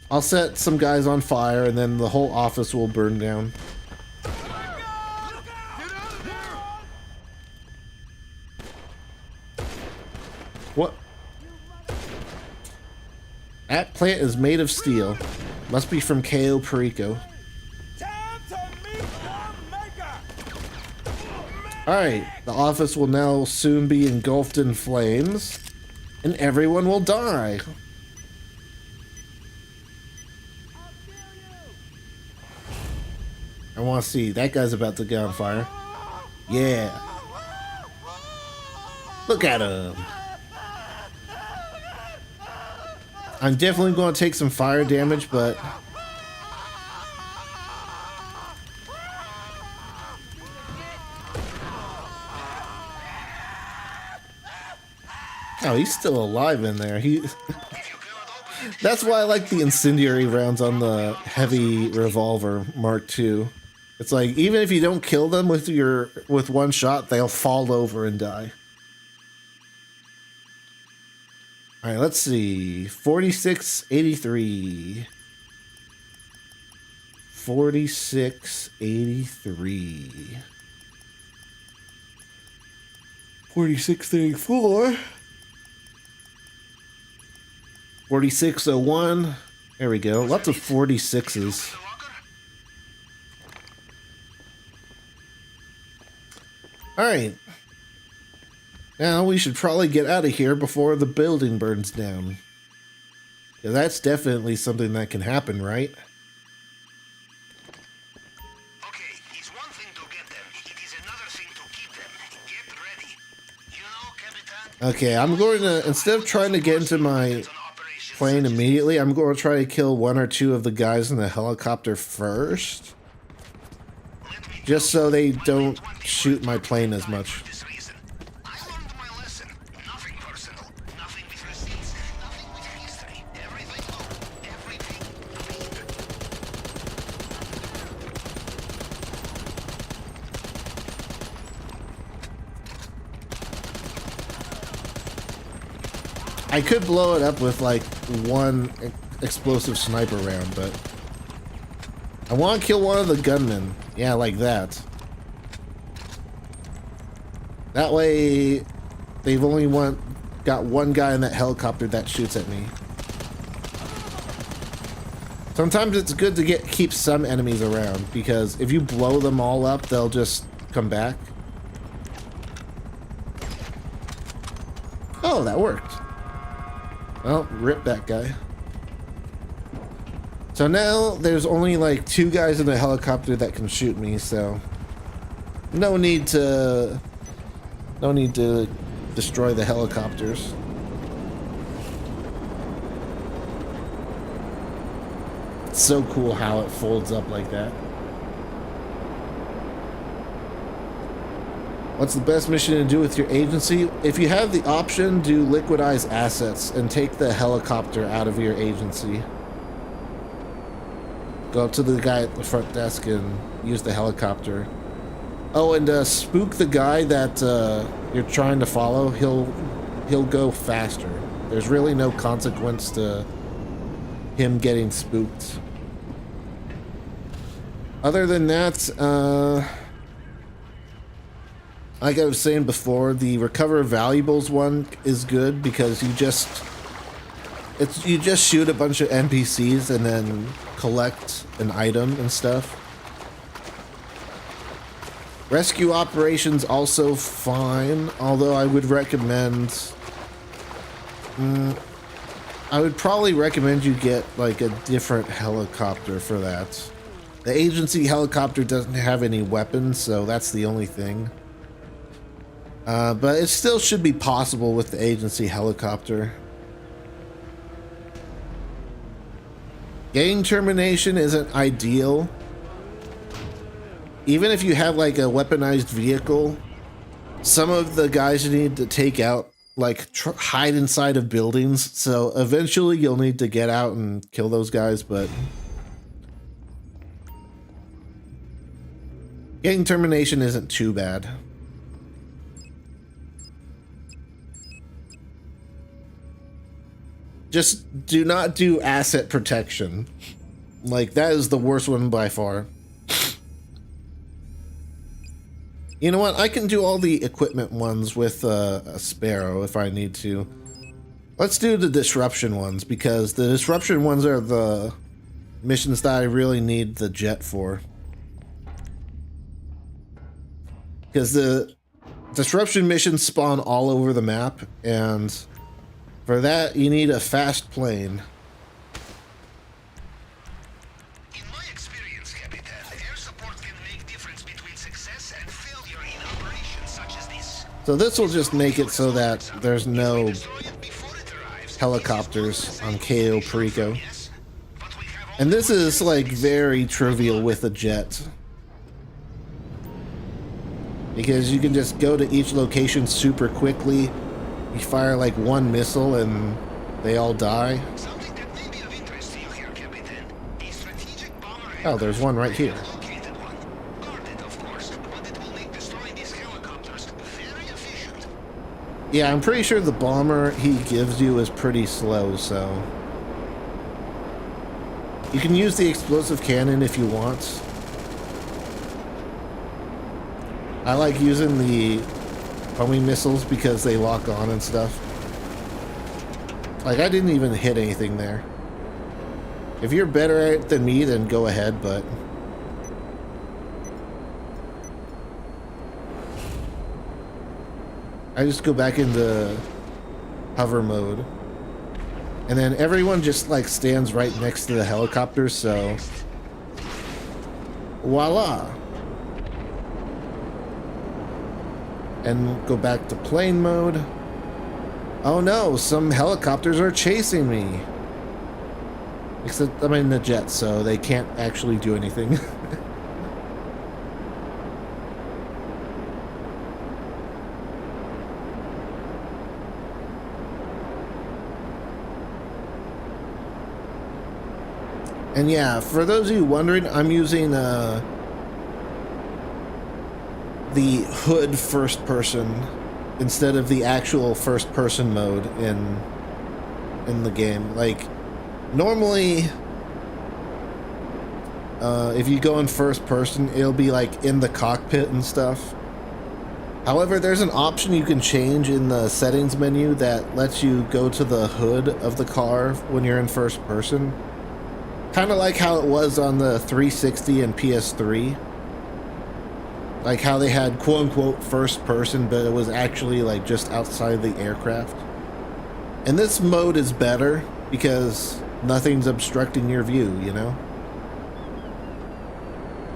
I'll set some guys on fire and then the whole office will burn down. What? That plant is made of steel. Must be from Cayo, Pericos. Alright, the office will now soon be engulfed in flames, and everyone will die. I want to see. That guy's about to get on fire. Yeah. Look at him. I'm definitely going to take some fire damage, but oh, he's still alive in there. That's why I like the incendiary rounds on the heavy revolver Mark II. It's like even if you don't kill them with one shot, they'll fall over and die. All right, let's see. 4683. 4683. 4634. 4601. There we go. Lots of 46s. Alright. Now we should probably get out of here before the building burns down. Yeah, that's definitely something that can happen, right? Okay, it's one thing to get them. It is another thing to keep them. Get ready. You know, Capitan? Okay, I'm going to, instead of trying to get into my plane immediately, I'm going to try to kill one or two of the guys in the helicopter first. Just so they don't shoot my plane as much. I could blow it up with like one explosive sniper round, but I want to kill one of the gunmen. Yeah, like that. That way, they've only got one guy in that helicopter that shoots at me. Sometimes it's good to keep some enemies around, because if you blow them all up, they'll just come back. Oh, that worked. Well, rip that guy. So now there's only like 2 guys in the helicopter that can shoot me, so no need to destroy the helicopters. It's so cool how it folds up like that. What's the best mission to do with your agency? If you have the option, do liquidize assets and take the helicopter out of your agency. Go up to the guy at the front desk and use the helicopter. Oh, and spook the guy that you're trying to follow. He'll go faster. There's really no consequence to him getting spooked. Other than that, like I was saying before, the recover valuables one is good because you just shoot a bunch of NPCs and then collect an item and stuff. Rescue operations also fine, although I would recommend I would probably recommend you get like a different helicopter for that. The agency helicopter doesn't have any weapons, so that's the only thing. But it still should be possible with the agency helicopter. Gang termination isn't ideal. Even if you have like a weaponized vehicle, some of the guys you need to take out like hide inside of buildings, so eventually you'll need to get out and kill those guys, but gang termination isn't too bad. Just do not do asset protection. Like, that is the worst one by far. You know what? I can do all the equipment ones with a Sparrow if I need to. Let's do the disruption ones, because the disruption ones are the missions that I really need the jet for. Because the disruption missions spawn all over the map, and for that, you need a fast plane. In my experience, Capitan, air support can make difference between success and failure in operations such as this. So this will just make it so that there's no helicopters on Cayo Perico. And this is like very trivial with a jet, because you can just go to each location super quickly. You fire like one missile and they all die. Oh, there's one right here. Yeah, I'm pretty sure the bomber he gives you is pretty slow, so you can use the explosive cannon if you want. I like using the homing missiles because they lock on and stuff. Like, I didn't even hit anything there. If you're better at it than me, then go ahead, but I just go back into hover mode. And then everyone just like stands right next to the helicopter, so voila. And go back to plane mode. Oh no, some helicopters are chasing me. Except I'm in the jet, so they can't actually do anything. And yeah, for those of you wondering, I'm using the hood first person instead of the actual first person mode in the game. Like, normally if you go in first person, it'll be like in the cockpit and stuff. However, there's an option you can change in the settings menu that lets you go to the hood of the car when you're in first person. Kind of like how it was on the 360 and PS3. Like how they had quote-unquote first person, but it was actually like just outside the aircraft. And this mode is better because nothing's obstructing your view, you know?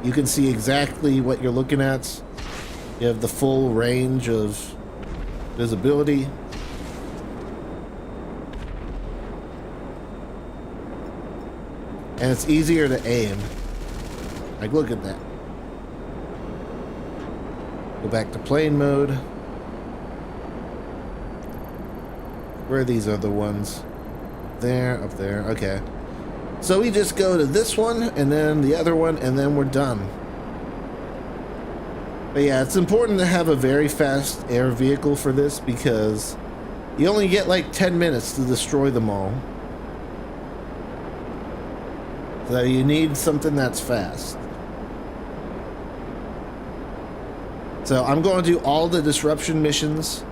You can see exactly what you're looking at. You have the full range of visibility. And it's easier to aim. Like, look at that. Go back to plane mode. Where are these other ones? There, up there, okay. So we just go to this one, and then the other one, and then we're done. But yeah, it's important to have a very fast air vehicle for this, because you only get like 10 minutes to destroy them all. So you need something that's fast. So I'm going to do all the disruption missions.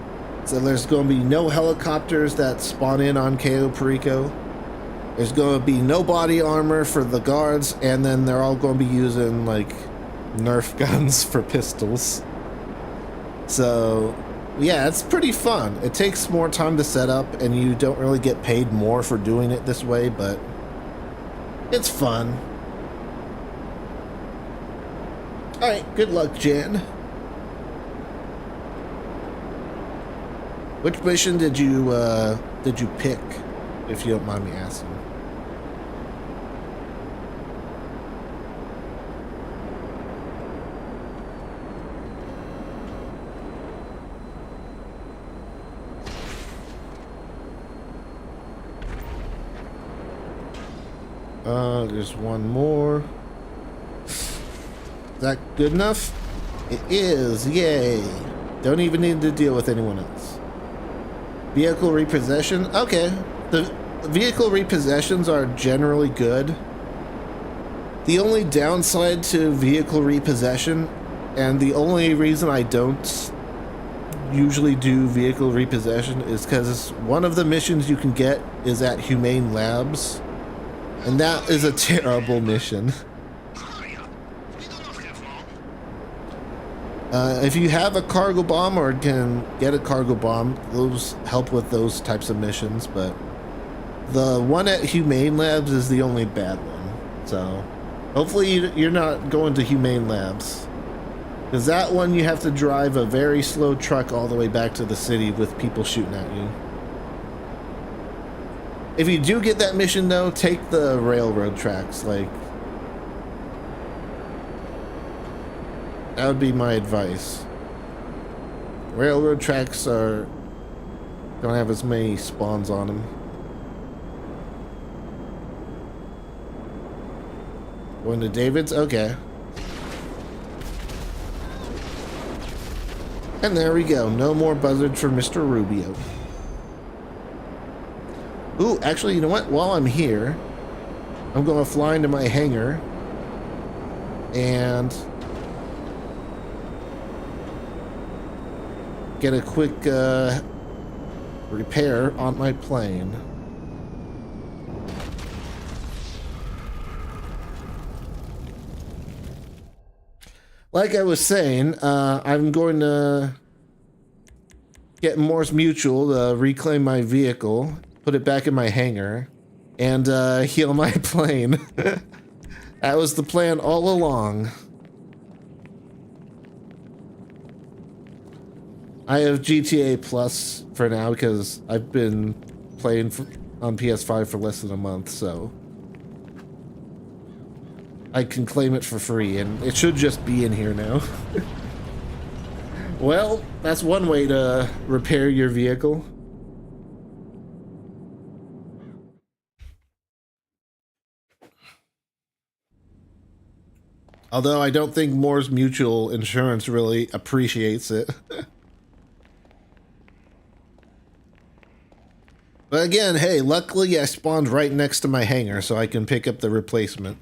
So there's going to be no helicopters that spawn in on Cayo Perico. There's going to be no body armor for the guards, and then they're all going to be using like Nerf guns for pistols. So yeah, it's pretty fun. It takes more time to set up, and you don't really get paid more for doing it this way, but it's fun. Alright, good luck, Jan. Which mission did you pick, if you don't mind me asking? There's one more. Is that good enough? It is, yay. Don't even need to deal with anyone else. Vehicle repossession, okay. The vehicle repossessions are generally good. The only downside to vehicle repossession, and the only reason I don't usually do vehicle repossession, is because one of the missions you can get is at Humane Labs. And that is a terrible mission. If you have a cargo bomb or can get a cargo bomb, those help with those types of missions, but the one at Humane Labs is the only bad one. So hopefully you're not going to Humane Labs, because that one you have to drive a very slow truck all the way back to the city with people shooting at you. If you do get that mission though, take the railroad tracks. Like, that would be my advice. Railroad tracks don't have as many spawns on them. Going to David's? Okay. And there we go. No more buzzards for Mr. Rubio. Ooh, actually, you know what? While I'm here, I'm going to fly into my hangar and get a quick repair on my plane. Like I was saying, I'm going to get Morse Mutual to reclaim my vehicle, put it back in my hangar, and heal my plane. That was the plan all along. I have GTA Plus for now because I've been playing on PS5 for less than a month, so I can claim it for free, and it should just be in here now. Well, that's one way to repair your vehicle. Although I don't think Moore's Mutual Insurance really appreciates it. But again, hey, luckily I spawned right next to my hangar, so I can pick up the replacement.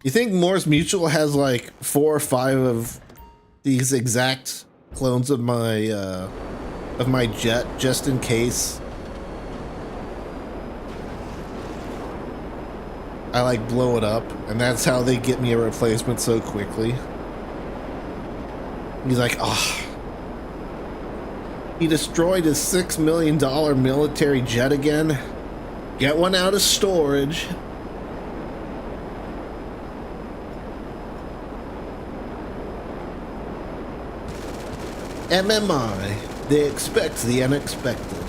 You think Moore's Mutual has like 4 or 5 of these exact clones of my jet, just in case I like blow it up, and that's how they get me a replacement so quickly. He's like, oh, he destroyed his $6 million military jet again. Get one out of storage. MMI, they expect the unexpected,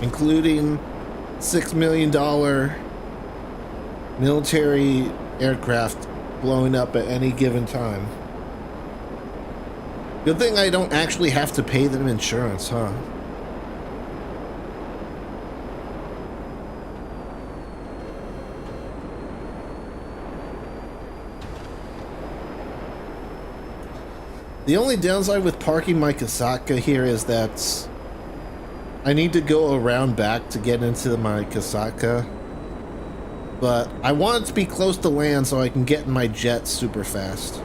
including $6 million military aircraft blowing up at any given time. Good thing I don't actually have to pay them insurance, huh? The only downside with parking my Kasaka here is that I need to go around back to get into my Kasaka. But I want it to be close to land so I can get in my jet super fast.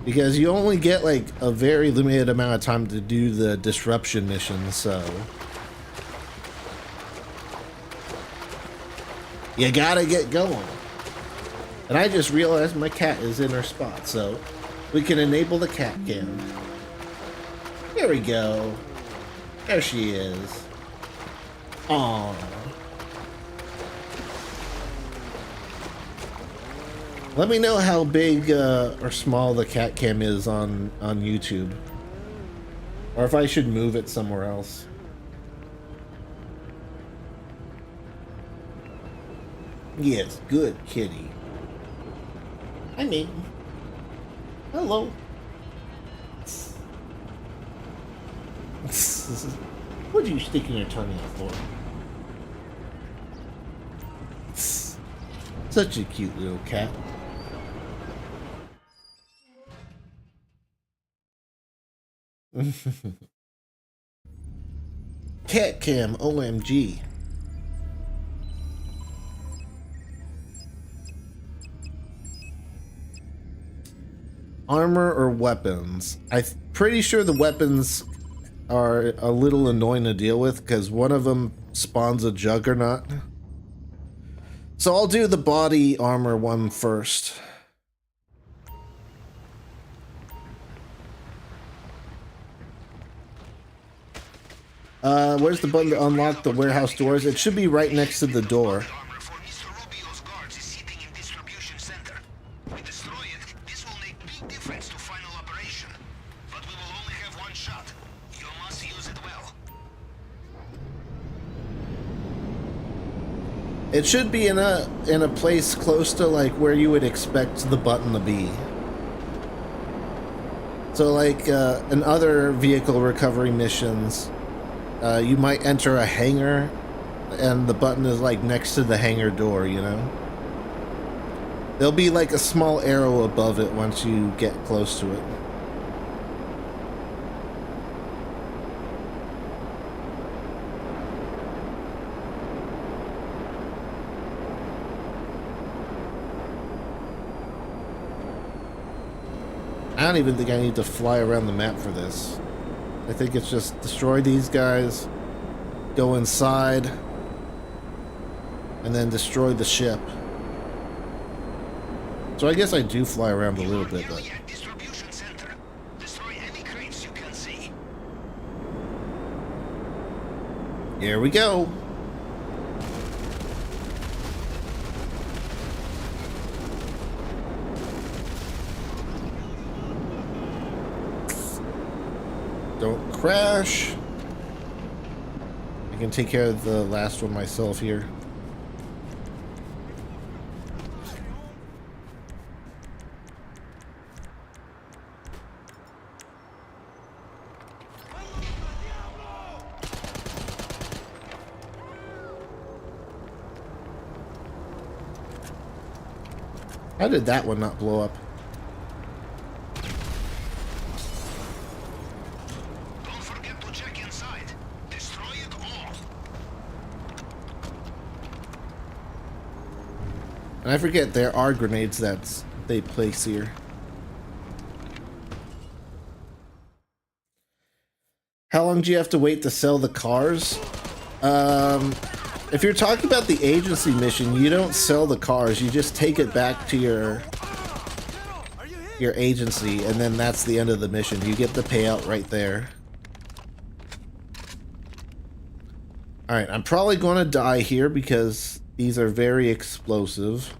Because you only get like a very limited amount of time to do the disruption mission, so you gotta get going. And I just realized my cat is in her spot, so we can enable the cat cam. There we go. There she is. Aww. Let me know how big or small the cat cam is on YouTube. Or if I should move it somewhere else. Yes, good kitty. I mean, hello. What are you sticking your tongue out for? Such a cute little cat. Cat cam, OMG. Armor or weapons? I'm pretty sure the weapons are a little annoying to deal with because one of them spawns a juggernaut. So I'll do the body armor one first. Where's the button to unlock the warehouse doors? It should be right next to the door. We destroy it, this will make big difference to final operation. But we will only have one shot. You must use it well. It should be in a place close to like where you would expect the button to be. So like in other vehicle recovery missions, you might enter a hangar and the button is like next to the hangar door, you know? There'll be like a small arrow above it once you get close to it. I don't even think I need to fly around the map for this. I think it's just destroy these guys, go inside, and then destroy the ship. So I guess I do fly around a little bit, but... Distribution center. Destroy any crates you can see. Here we go. Don't crash. I can take care of the last one myself here. How did that one not blow up? Don't forget to check inside. Destroy it all. And I forget there are grenades that they place here. How long do you have to wait to sell the cars? If you're talking about the agency mission, you don't sell the cars. You just take it back to your agency, and then that's the end of the mission. You get the payout right there. Alright, I'm probably going to die here because these are very explosive.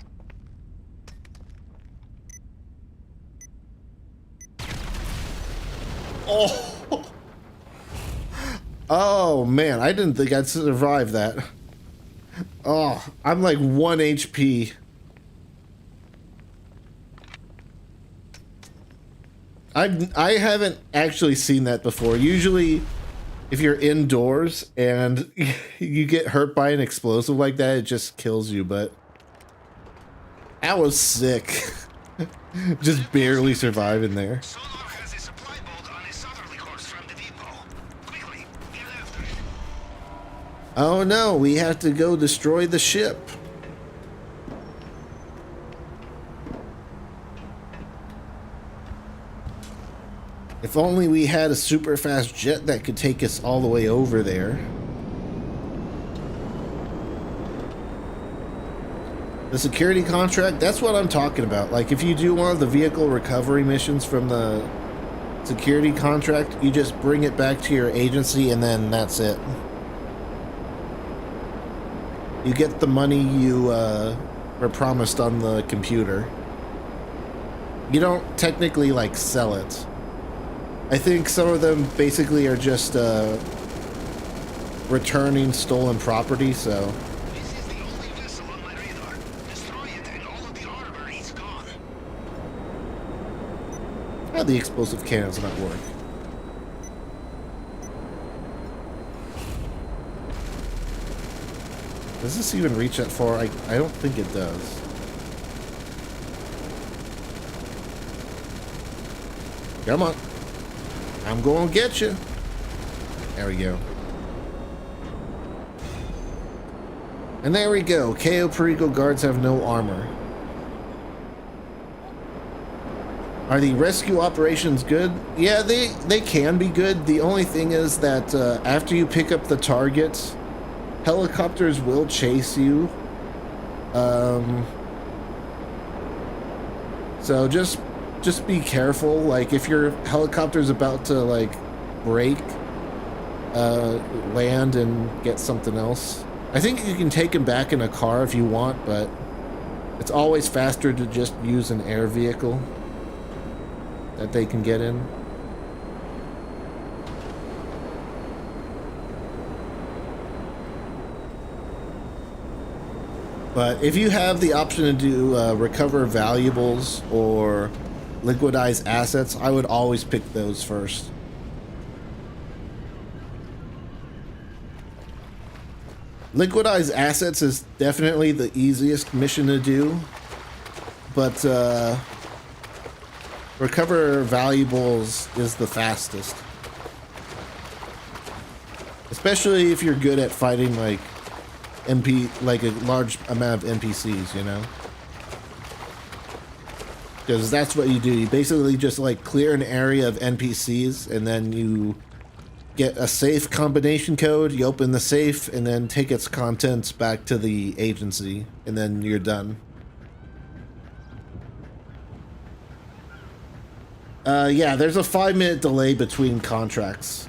Oh! Oh, man, I didn't think I'd survive that. Oh, I'm like 1 HP. I haven't actually seen that before. Usually, if you're indoors and you get hurt by an explosive like that, it just kills you, but that was sick. Just barely surviving there. Oh no, we have to go destroy the ship. If only we had a super fast jet that could take us all the way over there. The security contract, that's what I'm talking about. Like if you do one of the vehicle recovery missions from the security contract, you just bring it back to your agency and then that's it. You get the money you were promised on the computer. You don't technically like sell it. I think some of them basically are just returning stolen property, so. This is the only vessel on my radar. Destroy it and all of the armor is gone. How the explosive cannons not work? Does this even reach that far? I don't think it does. Come on. I'm going to get you. There we go. And there we go. Cayo Pericos guards have no armor. Are the rescue operations good? Yeah, they can be good. The only thing is that after you pick up the target, helicopters will chase you. So just be careful. Like if your helicopter's about to like break, land and get something else. I think you can take him back in a car if you want, but It's always faster to just use an air vehicle that they can get in. But if you have the option to do recover valuables or liquidize assets, I would always pick those first. Liquidize assets is definitely the easiest mission to do, but recover valuables is the fastest. Especially if you're good at fighting like like a large amount of NPCs, you know? Because that's what you do. You basically just like clear an area of NPCs and then you get a safe combination code, you open the safe, and then take its contents back to the agency, and then you're done. Yeah, there's a 5-minute delay between contracts.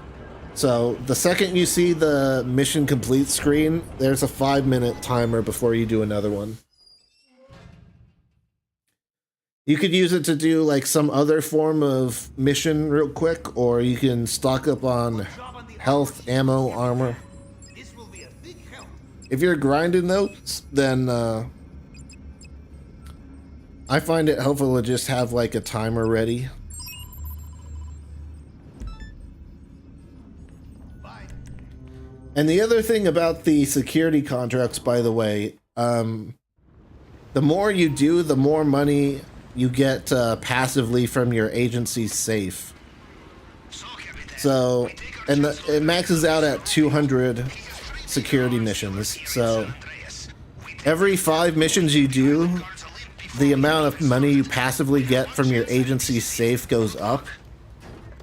So the second you see the mission complete screen, there's a 5-minute timer before you do another one. You could use it to do like some other form of mission real quick, or you can stock up on health, ammo, armor. If you're grinding those, then I find it helpful to just have like a timer ready. And the other thing about the security contracts, by the way, the more you do, the more money you get passively from your agency's safe. So, and it maxes out at 200 security missions. So, every 5 missions you do, the amount of money you passively get from your agency's safe goes up.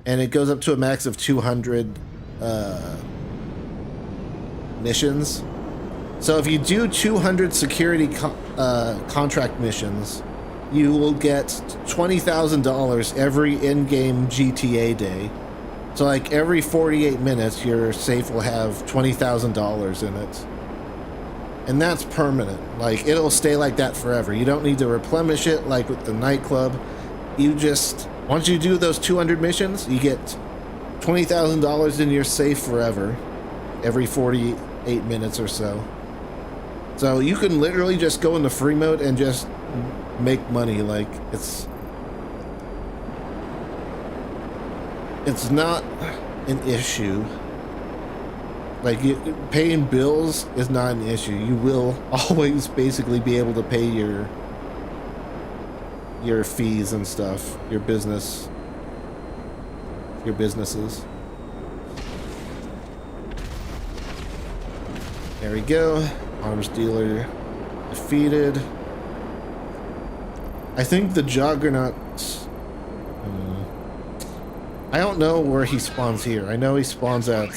And it goes up to a max of 200 missions. So if you do 200 security contract missions, you will get $20,000 every in-game GTA day. So like every 48 minutes, your safe will have $20,000 in it. And that's permanent. Like, it'll stay like that forever. You don't need to replenish it like with the nightclub. You just, once you do those 200 missions, you get $20,000 in your safe forever. Every 48 minutes or so. So you can literally just go into free mode and just make money. Like, it's not an issue. Like, paying bills is not an issue. You will always basically be able to pay your fees and stuff, your businesses. There we go. Arms dealer defeated. I think the Juggernaut... I don't know where he spawns here. I know he spawns at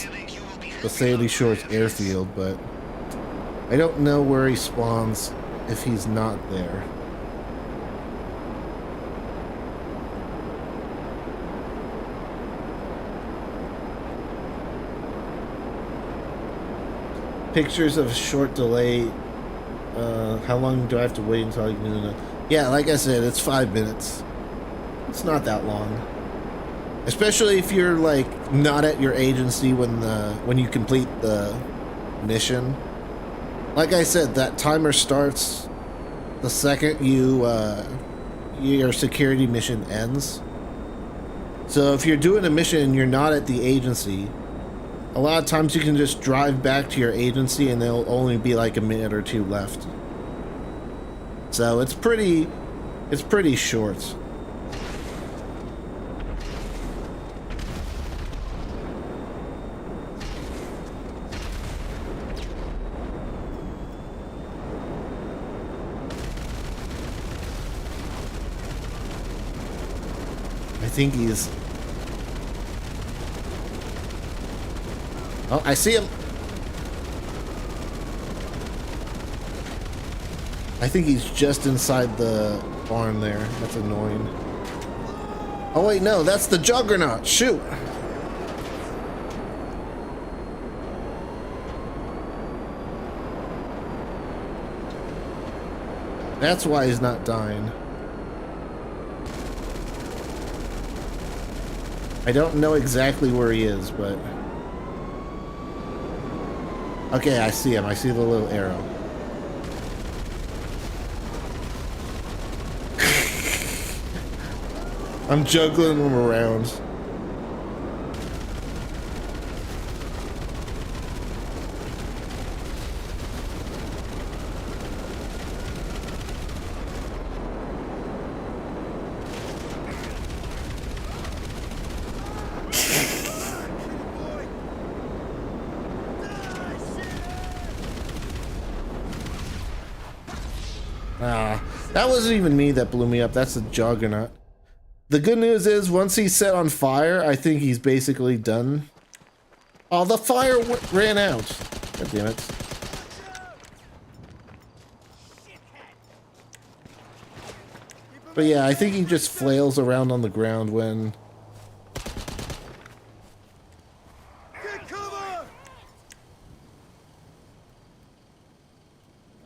the Sandy Shores airfield, but I don't know where he spawns if he's not there. Pictures of a short delay. How long do I have to wait until I can do that? Yeah, like I said, it's 5 minutes. It's not that long. Especially if you're like not at your agency when you complete the mission. Like I said, that timer starts the second your security mission ends. So if you're doing a mission and you're not at the agency, a lot of times you can just drive back to your agency and there'll only be like a minute or two left. So it's pretty short. I think he's... Oh, I see him. I think he's just inside the barn there. That's annoying. Oh wait, no, that's the Juggernaut. Shoot. That's why he's not dying. I don't know exactly where he is, but... Okay, I see him. I see the little arrow. I'm juggling them around. That wasn't even me that blew me up. That's a juggernaut. The good news is, once he's set on fire, I think he's basically done. Oh, the fire ran out. God damn it. But yeah, I think he just flails around on the ground when...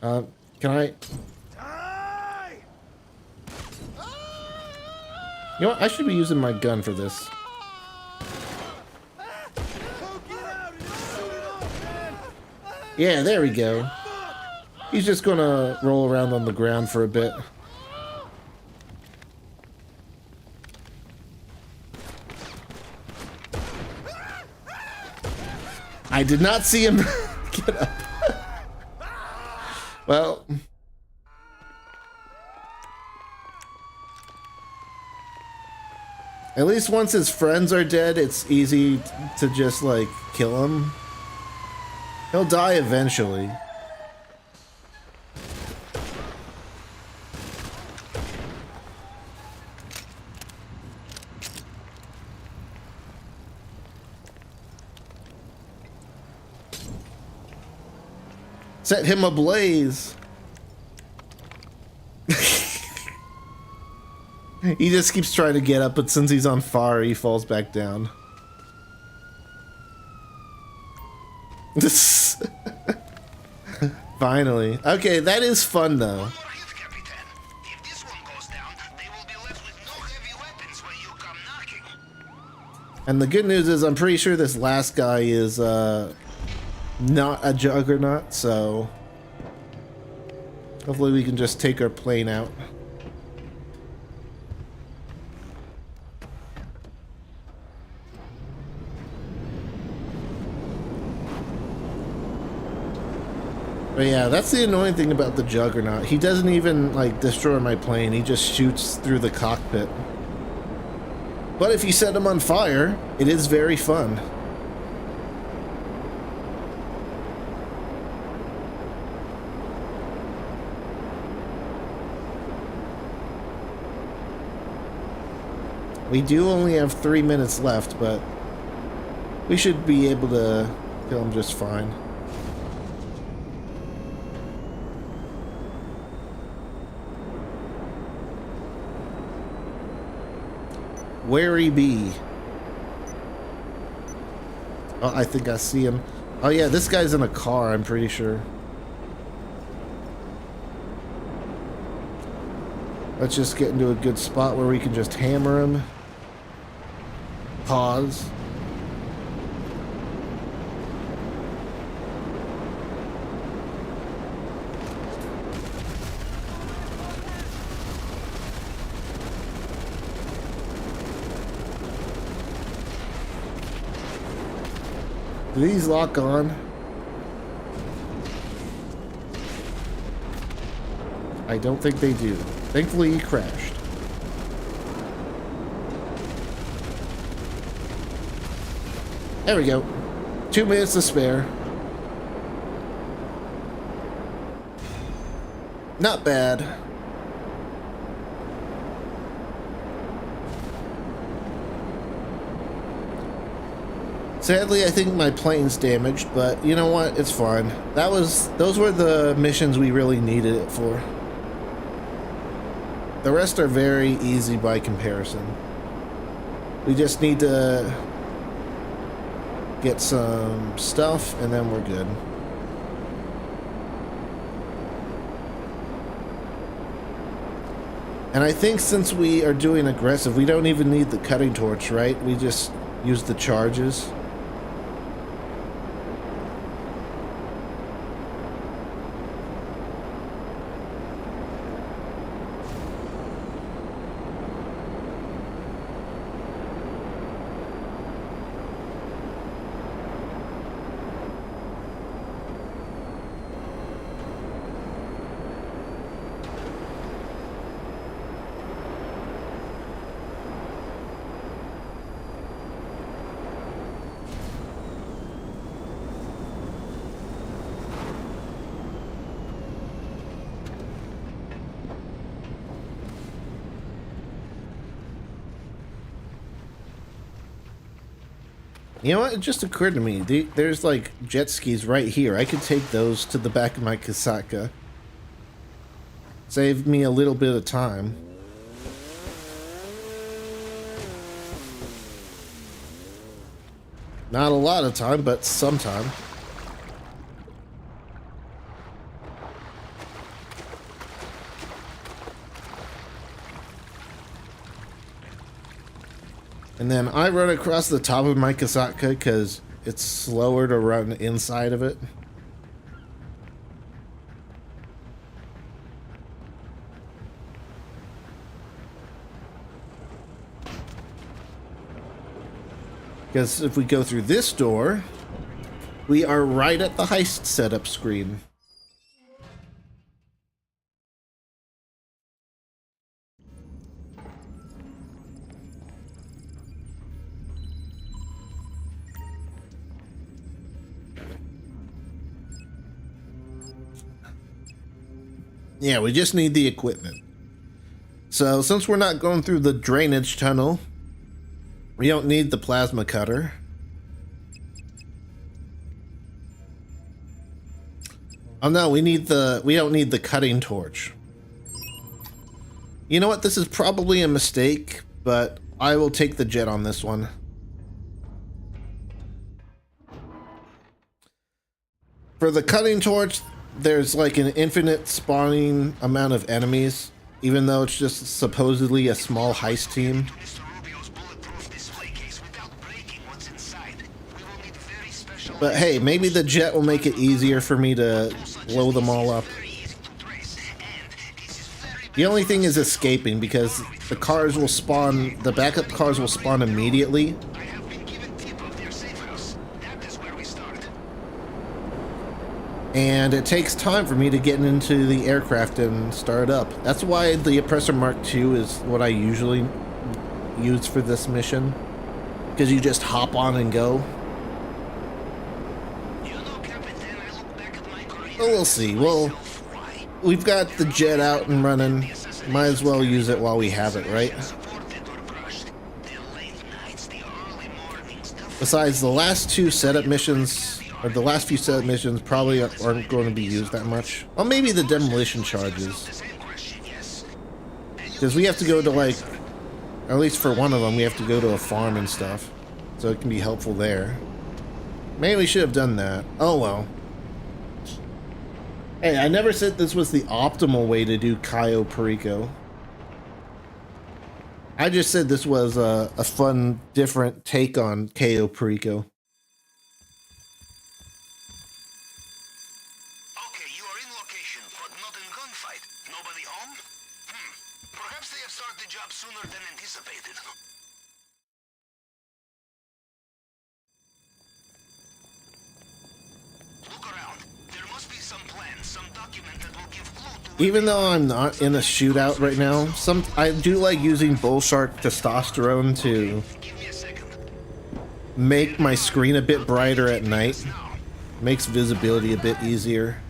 Can I... You know what? I should be using my gun for this. Yeah, there we go. He's just gonna roll around on the ground for a bit. I did not see him get up. Well... At least once his friends are dead, it's easy to just, like, kill him. He'll die eventually. Set him ablaze. He just keeps trying to get up, but since he's on fire, he falls back down. Finally. Okay, that is fun, though. And the good news is I'm pretty sure this last guy is not a juggernaut, so hopefully we can just take our plane out. But yeah, that's the annoying thing about the Juggernaut. He doesn't even, like, destroy my plane. He just shoots through the cockpit. But if you set him on fire, it is very fun. We do only have 3 minutes left, but we should be able to kill him just fine. Where he be? Oh, I think I see him. Oh yeah, this guy's in a car, I'm pretty sure. Let's just get into a good spot where we can just hammer him. Pause. Do these lock on? I don't think they do. Thankfully, he crashed. There we go. 2 minutes to spare. Not bad. Sadly, I think my plane's damaged, but you know what? It's fine. Those were the missions we really needed it for. The rest are very easy by comparison. We just need to get some stuff and then we're good. And I think since we are doing aggressive, we don't even need the cutting torch, right? We just use the charges. You know what? It just occurred to me. There's like jet skis right here. I could take those to the back of my Kasaka. Save me a little bit of time. Not a lot of time, but some time. And then I run across the top of my Kasaka because it's slower to run inside of it. Because if we go through this door, we are right at the heist setup screen. Yeah, we just need the equipment. So since we're not going through the drainage tunnel, we don't need the plasma cutter. Oh no, we don't need the cutting torch. You know what? This is probably a mistake, but I will take the jet on this one. For the cutting torch, there's like an infinite spawning amount of enemies, even though it's just supposedly a small heist team. But hey, maybe the jet will make it easier for me to blow them all up. The only thing is escaping, because the cars will spawn, the backup cars will spawn immediately. And it takes time for me to get into the aircraft and start up. That's why the Oppressor Mark II is what I usually use for this mission. Because you just hop on and go. Well, we'll see. Well, we've got the jet out and running. Might as well use it while we have it, right? Besides, the last two setup missions, or the last few setup missions, probably aren't going to be used that much. Well, maybe the demolition charges. Because we have to go to, like, at least for one of them, we have to go to a farm and stuff. So it can be helpful there. Maybe we should have done that. Oh well. Hey, I never said this was the optimal way to do Cayo Perico. I just said this was a fun, different take on Cayo Perico. Okay, you are in location, but not in gunfight. Nobody home? Perhaps they have started the job sooner than anticipated. Look around. There must be some plan, some document that will give clue to... Even though I'm not in a shootout right now, I do like using Bull Shark testosterone to make my screen a bit brighter at night. Makes visibility a bit easier.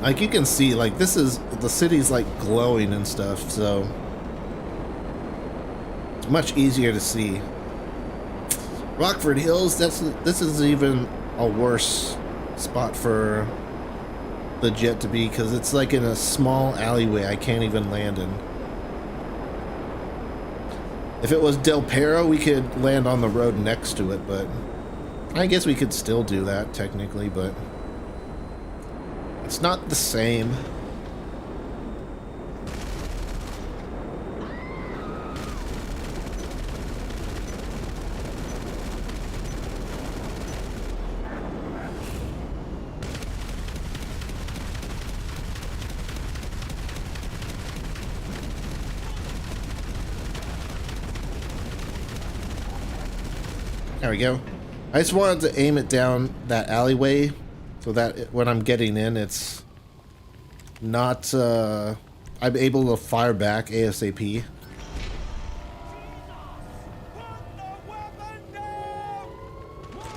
Like you can see, like the city's like glowing and stuff, so it's much easier to see. Rockford Hills, this is even a worse spot for the jet to be, because it's like in a small alleyway I can't even land in. If it was Del Perro, we could land on the road next to it, but I guess we could still do that, technically, but it's not the same. There we go. I just wanted to aim it down that alleyway so that when I'm getting in, it's not, I'm able to fire back ASAP.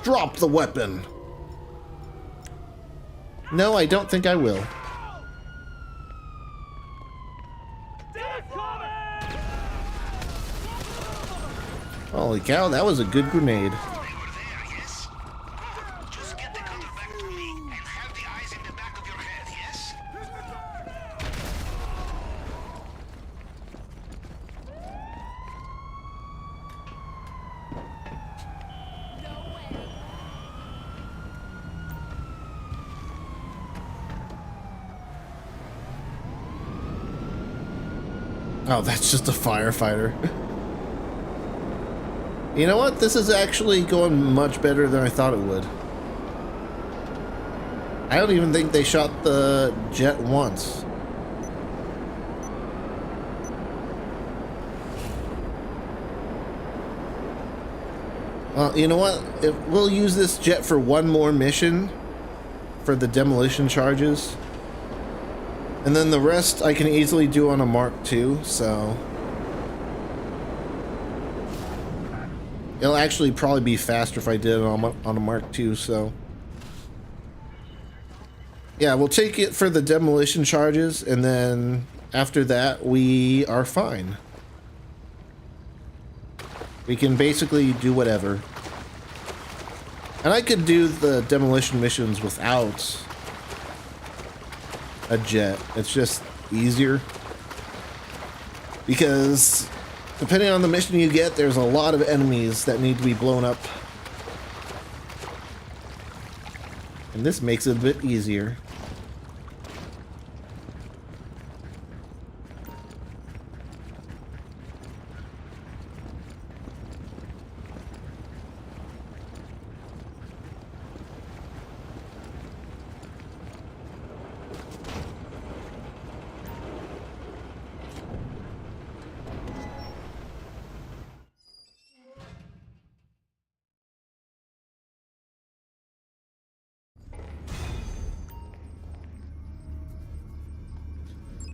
Drop the weapon! No, I don't think I will. Holy cow, that was a good grenade. They were there, yes? Good. Just get the cutter back to me and have the eyes in the back of your head, yes? Oh, that's just a firefighter. You know what? This is actually going much better than I thought it would. I don't even think they shot the jet once. Well, you know what? We'll use this jet for one more mission for the demolition charges. And then the rest I can easily do on a Mark II, so... It'll actually probably be faster if I did it on a Mark II, so... Yeah, we'll take it for the demolition charges, and then after that, we are fine. We can basically do whatever. And I could do the demolition missions without a jet. It's just easier. Because depending on the mission you get, there's a lot of enemies that need to be blown up. And this makes it a bit easier.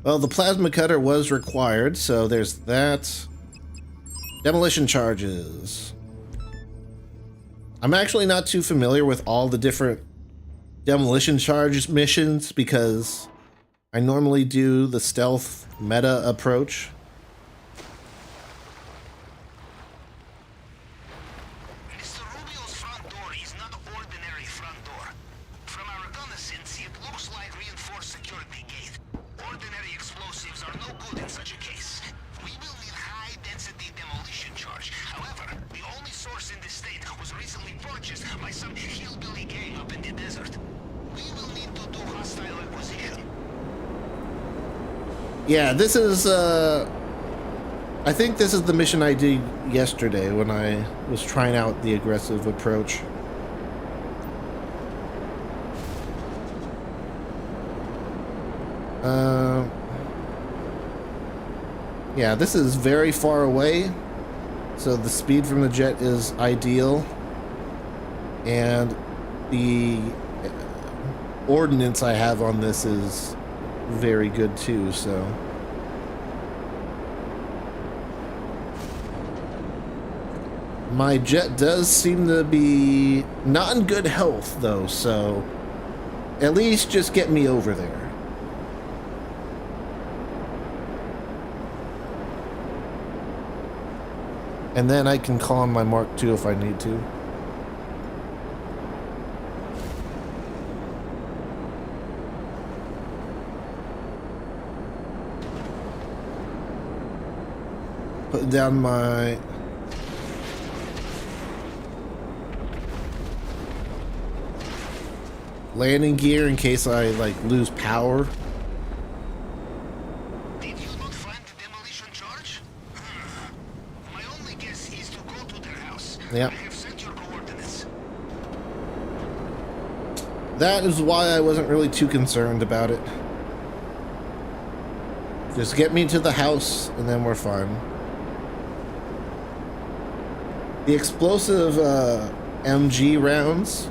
Well, the plasma cutter was required, so there's that. Demolition charges. I'm actually not too familiar with all the different demolition charge missions because I normally do the stealth meta approach. Mr. Rubio's front door is not ordinary front door. From our reconnaissance, it looks like reinforced security gate. Ordinary explosives are no good in such a case. We will need high-density demolition charge. However, the only source in this state was recently purchased by some hillbilly gang up in the desert. We will need to do hostile acquisition. Yeah, this is, I think this is the mission I did yesterday when I was trying out the aggressive approach. Yeah, this is very far away, so the speed from the jet is ideal, and the ordnance I have on this is very good too, so... My jet does seem to be not in good health, though, so at least just get me over there. And then I can call on my Mark II if I need to. Putting down my... landing gear in case I like lose power. Did you not find the demolition charge? My only guess is to go to their house. Yeah. I have sent your coordinates. That is why I wasn't really too concerned about it. Just get me to the house and then we're fine. The explosive MG rounds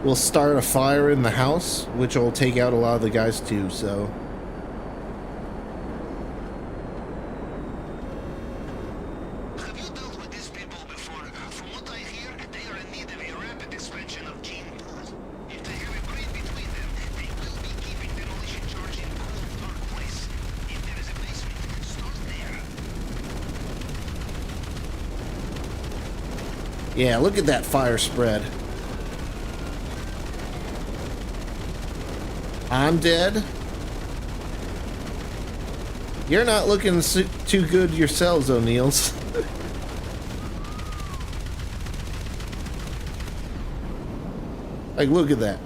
will start a fire in the house, which will take out a lot of the guys too, so. Have you dealt with these people before? From what I hear, they are in need of a rapid expansion of gene pool. If they have a brain between them, they will be keeping demolition charge in cool, dark place. If there is a basement, start there. Yeah, look at that fire spread. I'm dead. You're not looking too good yourselves, O'Neills. Like, look at that.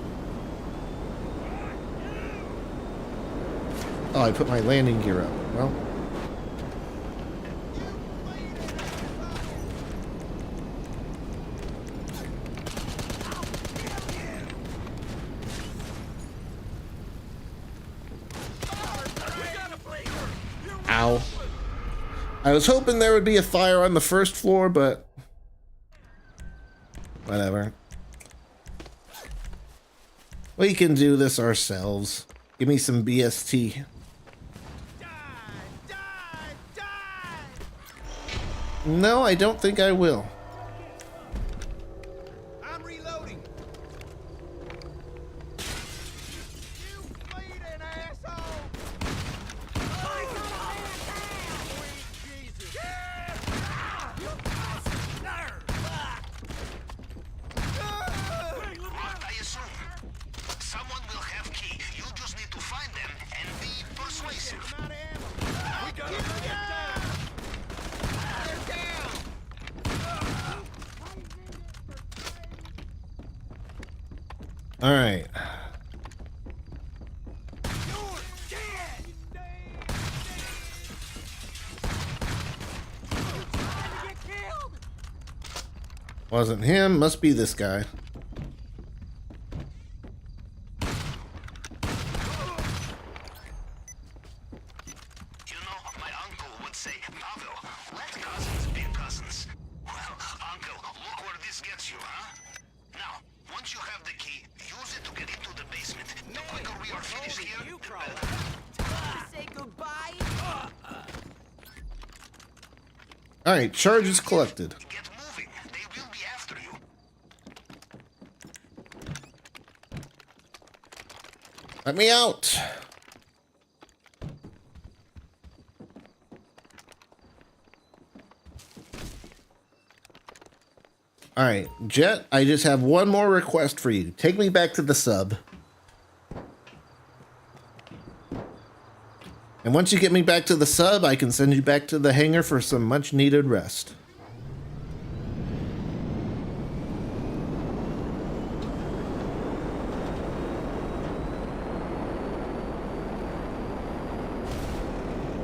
Oh, I put my landing gear up. Well. Ow. I was hoping there would be a fire on the first floor, but whatever. We can do this ourselves. Give me some BST. No, I don't think I will. I'm reloading. You bleeding asshole! Sweet Jesus! What I assume? Someone will have key. You just need to find them and be persuasive. I'm out of ammo. We got him. They're down. All right. You're dead. Wasn't him, must be this guy. You know, my uncle would say, Pavel, let cousins be cousins. Well, uncle, look where this gets you, huh? Now, once you have the key, use it to get into the basement. The quicker we are finished here, the better. Say goodbye. All right, charges collected. Get moving. They will be after you. Let me out. All right, Jet, I just have one more request for you. Take me back to the sub. And once you get me back to the sub, I can send you back to the hangar for some much needed rest.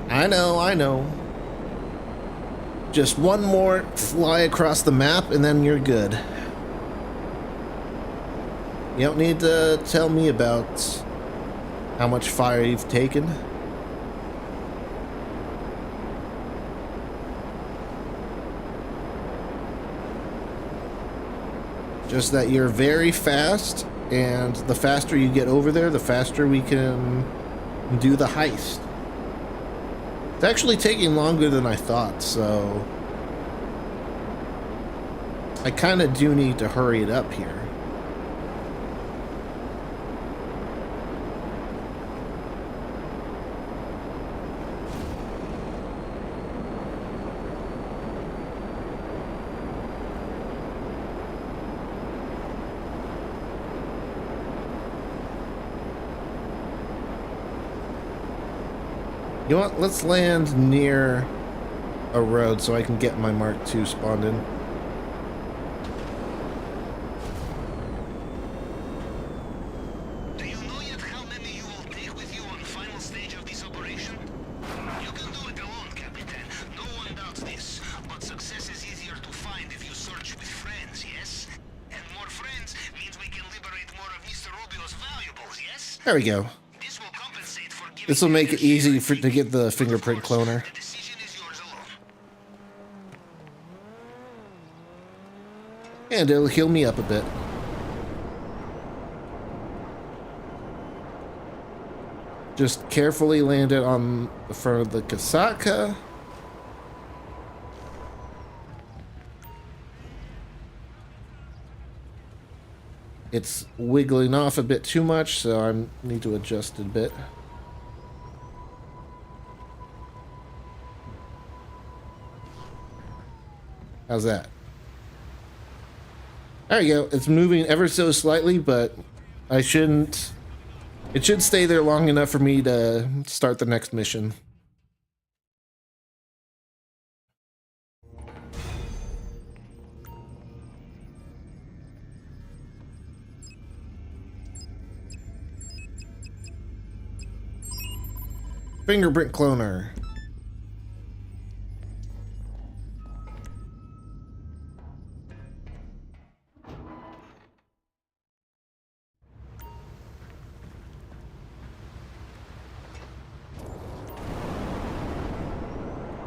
I know. Just one more fly across the map and then you're good. You don't need to tell me about how much fire you've taken. Just that you're very fast, and the faster you get over there, the faster we can do the heist. It's actually taking longer than I thought, so I kind of do need to hurry it up here. You know what? Let's land near a road so I can get my Mark II spawned in. Yes, There we go. this will compensate for giving This will you make it your easy share. to get the fingerprint cloner. The decision is yours alone. And it'll heal me up a bit. Just carefully land it on the front of the Kasaka. It's wiggling off a bit too much, so I need to adjust it a bit. How's that? There you go. It's moving ever so slightly, but I shouldn't... It should stay there long enough for me to start the next mission. Fingerprint cloner.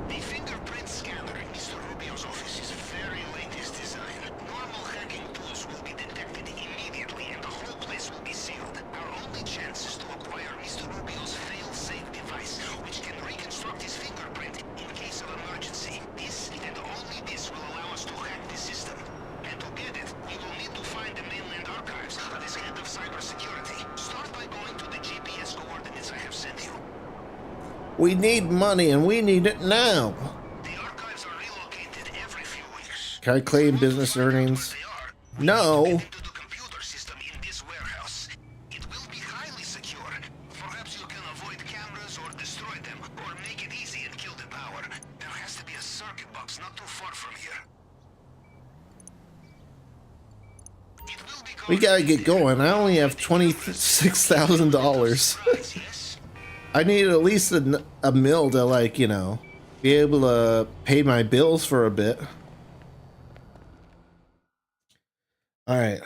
The fingerprint scanner in Mr. Rubio's office is very latest design. Normal hacking tools will be detected immediately and the whole place will be sealed. Our only chance is to acquire Mr. Rubio's fail-safe device, which can reconstruct his fingerprint in case of emergency. This and only this will allow us to hack the system. And to get it, we will need to find the mainland archives of this head of cybersecurity. Start by going to the GPS coordinates I have sent you. We need money and we need it now. The archives are relocated every few weeks. Can I claim business earnings? No. Into the computer system in this warehouse. It will be highly secure. Perhaps you can avoid cameras or destroy them, or make it easy and kill the power. There has to be a circuit box not too far from here. It will be We gotta get going. I only have $26,000. yes. I need at least a mil to, like, you know, be able to pay my bills for a bit. Alright.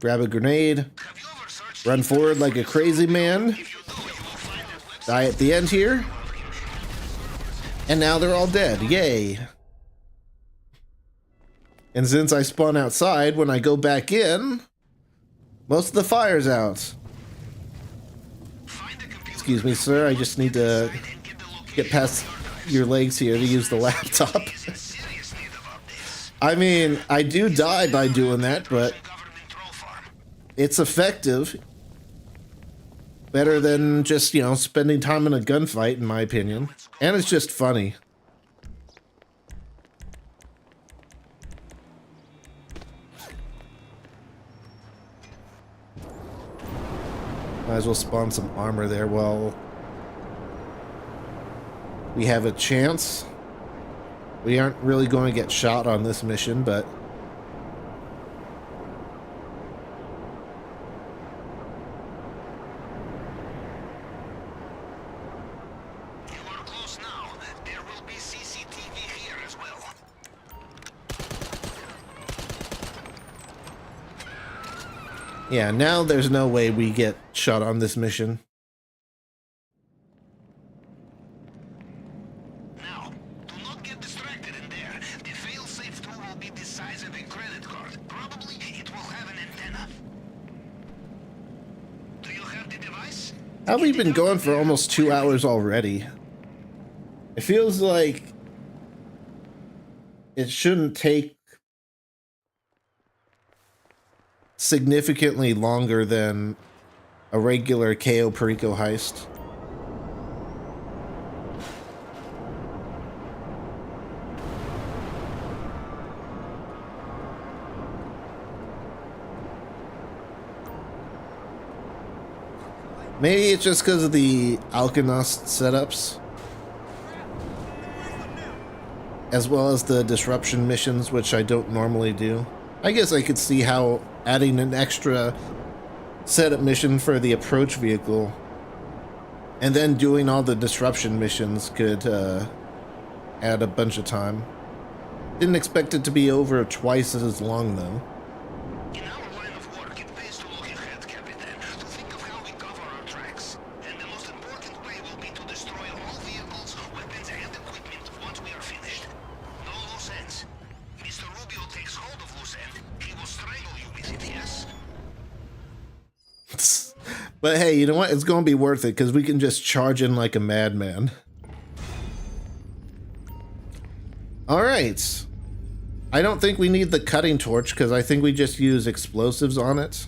Grab a grenade. Have you ever searched Run forward like a crazy man. If you do, you will find that website. Die at the end here. And now they're all dead. Yay. And since I spawn outside, when I go back in, most of the fire's out. Find the computer Excuse me, sir. I just need to and get the location get past your legs here to use the laptop. is in serious need of updates. I mean, I do die by doing that, but Government troll farm. it's effective. Better than just, you know, spending time in a gunfight, in my opinion. And it's just funny. Might as well spawn some armor there while we have a chance. We aren't really going to get shot on this mission, but You are close now. There will be CCTV here as well. yeah, now there's no way we get shot on this mission. Now, do not get distracted in there. The fail-safe tool will be the size of a credit card. Probably it will have an antenna. Do you have the device? Have we been going for almost 2 hours already? It feels like it shouldn't take significantly longer than a regular Cayo Perico heist. Maybe it's just because of the Alkanost setups, as well as the disruption missions, which I don't normally do. I guess I could see how adding an extra setup mission for the approach vehicle and then doing all the disruption missions could add a bunch of time. Didn't expect it to be over twice as long, though. In our line of work, it pays to look ahead But hey, you know what? It's going to be worth it because we can just charge in like a madman. All right. I don't think we need the cutting torch because I think we just use explosives on it.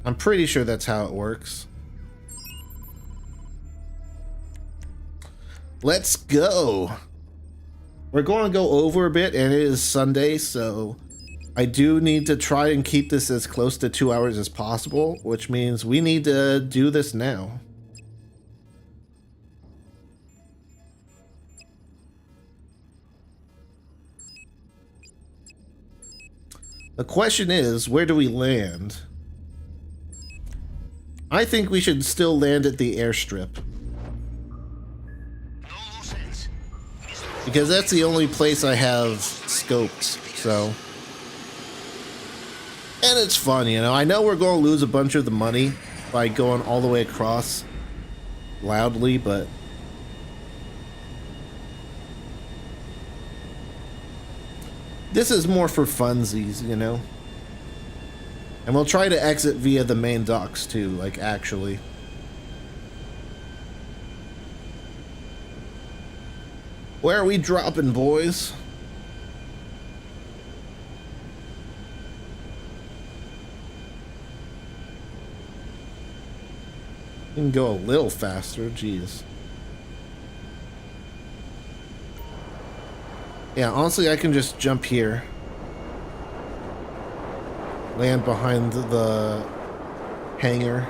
I'm pretty sure that's how it works. Let's go. We're going to go over a bit, and it is Sunday, so I do need to try and keep this as close to 2 hours as possible, which means we need to do this now. The question is, where do we land? I think we should still land at the airstrip. Because that's the only place I have scoped, so. And it's fun, you know. I know we're going to lose a bunch of the money by going all the way across loudly, but this is more for funsies, you know. And we'll try to exit via the main docks too, like actually. Where are we dropping, boys? We can go a little faster, jeez. Yeah, honestly, I can just jump here. Land behind the hangar.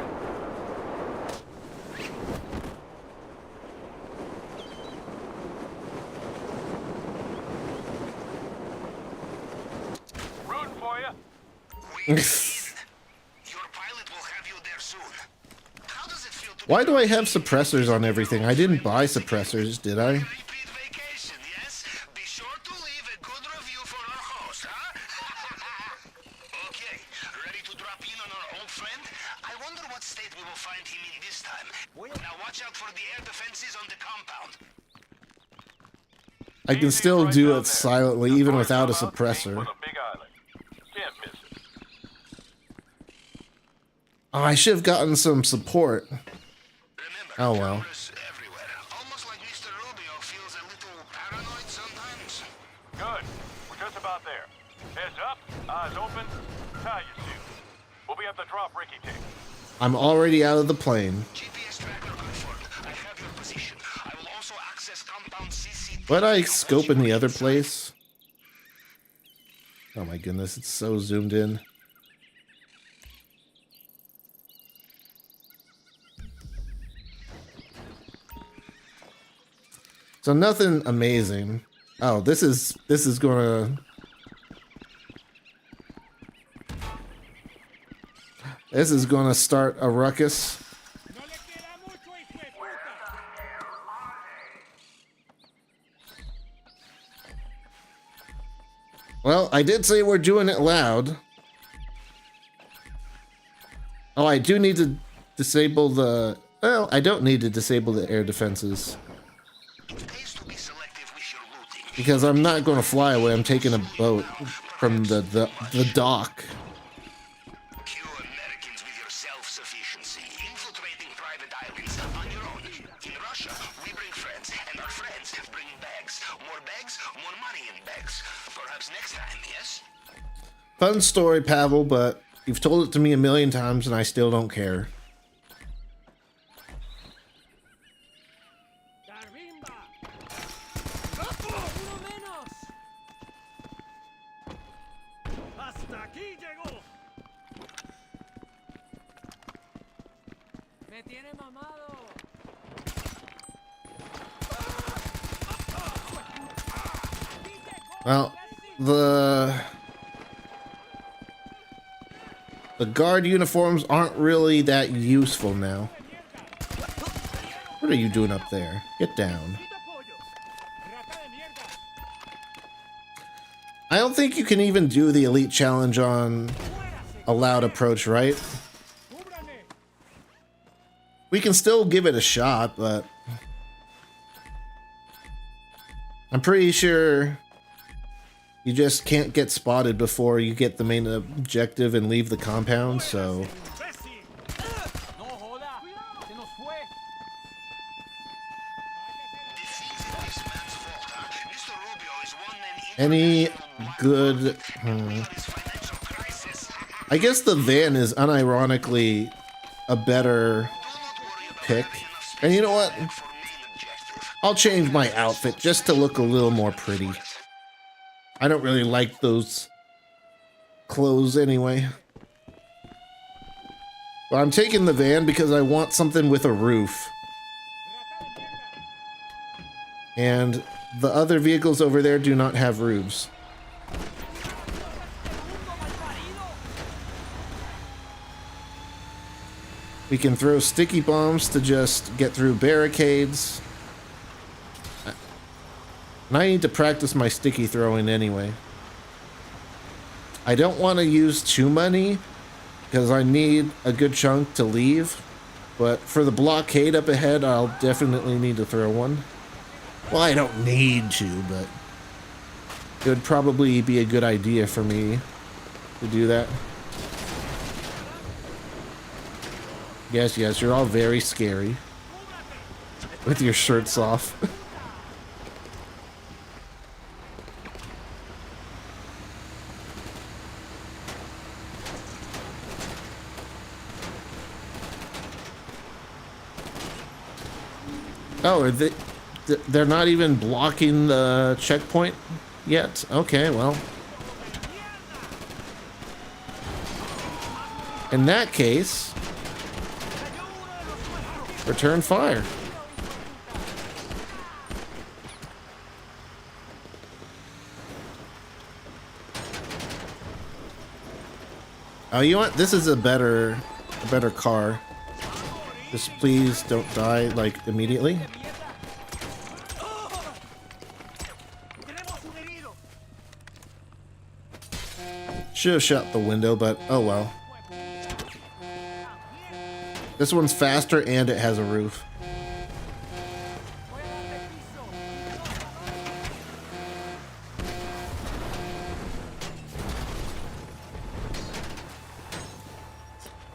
Rooting for you. Your pilot will have you there soon. How does it feel to Why do I have suppressors on everything? I didn't buy suppressors, did I? repeat vacation, yes? Be sure to leave a good review for our host, huh? Okay, ready to drop in on our old friend? I wonder what state we will find him in this time. Now watch out for the air defenses on the compound. I can still do it silently, even without a suppressor. With a big island. Can't miss it. Oh, I should have gotten some support. Remember, Oh well. cameras everywhere. Almost like Mr. Rubio feels a little paranoid sometimes. Good. We're just about there. Heads up, eyes open, tie your suit. We'll be at the drop Ricky takes. I'm already out of the plane. GPS tracker confirmed. I have your position. I will also access compound CCTV. Why'd I scope in the other place? Oh my goodness, it's so zoomed in. So nothing amazing. Oh, this is gonna. This is gonna start a ruckus. Well, I did say we're doing it loud. Oh, I do need to disable the. Well, I don't need to disable the air defenses. Pays to be selective with your looting. Because I'm not going to fly away. I'm taking a boat from the dock. Cue Americans with your self-sufficiency, infiltrating private islands on your own. In Russia, we bring friends, and our friends bring bags. More money in bags. Perhaps next time, yes? Fun story, Pavel, but you've told it to me a million times and I still don't care. Uno menos. Hasta aquí llegó. Me tiene mamado. Well, the guard uniforms aren't really that useful now. What are you doing up there? Get down. I don't think you can even do the elite challenge on a loud approach, right? We can still give it a shot, but I'm pretty sure You just can't get spotted before you get the main objective and leave the compound, so... Any good... I guess the van is unironically a better pick. And you know what? I'll change my outfit just to look a little more pretty. I don't really like those clothes anyway. But I'm taking the van because I want something with a roof. And the other vehicles over there do not have roofs. We can throw sticky bombs to just get through barricades. And I need to practice my sticky throwing anyway. I don't want to use too many because I need a good chunk to leave. But for the blockade up ahead, I'll definitely need to throw one. Well, I don't need to, but it would probably be a good idea for me to do that. Yes, yes, you're all very scary with your shirts off. Oh, are they're not even blocking the checkpoint yet? Okay, well. In that case, return fire. Oh, you know what? This is a better car. Just please don't die, like, immediately. Should have shut the window, but oh well. This one's faster and it has a roof.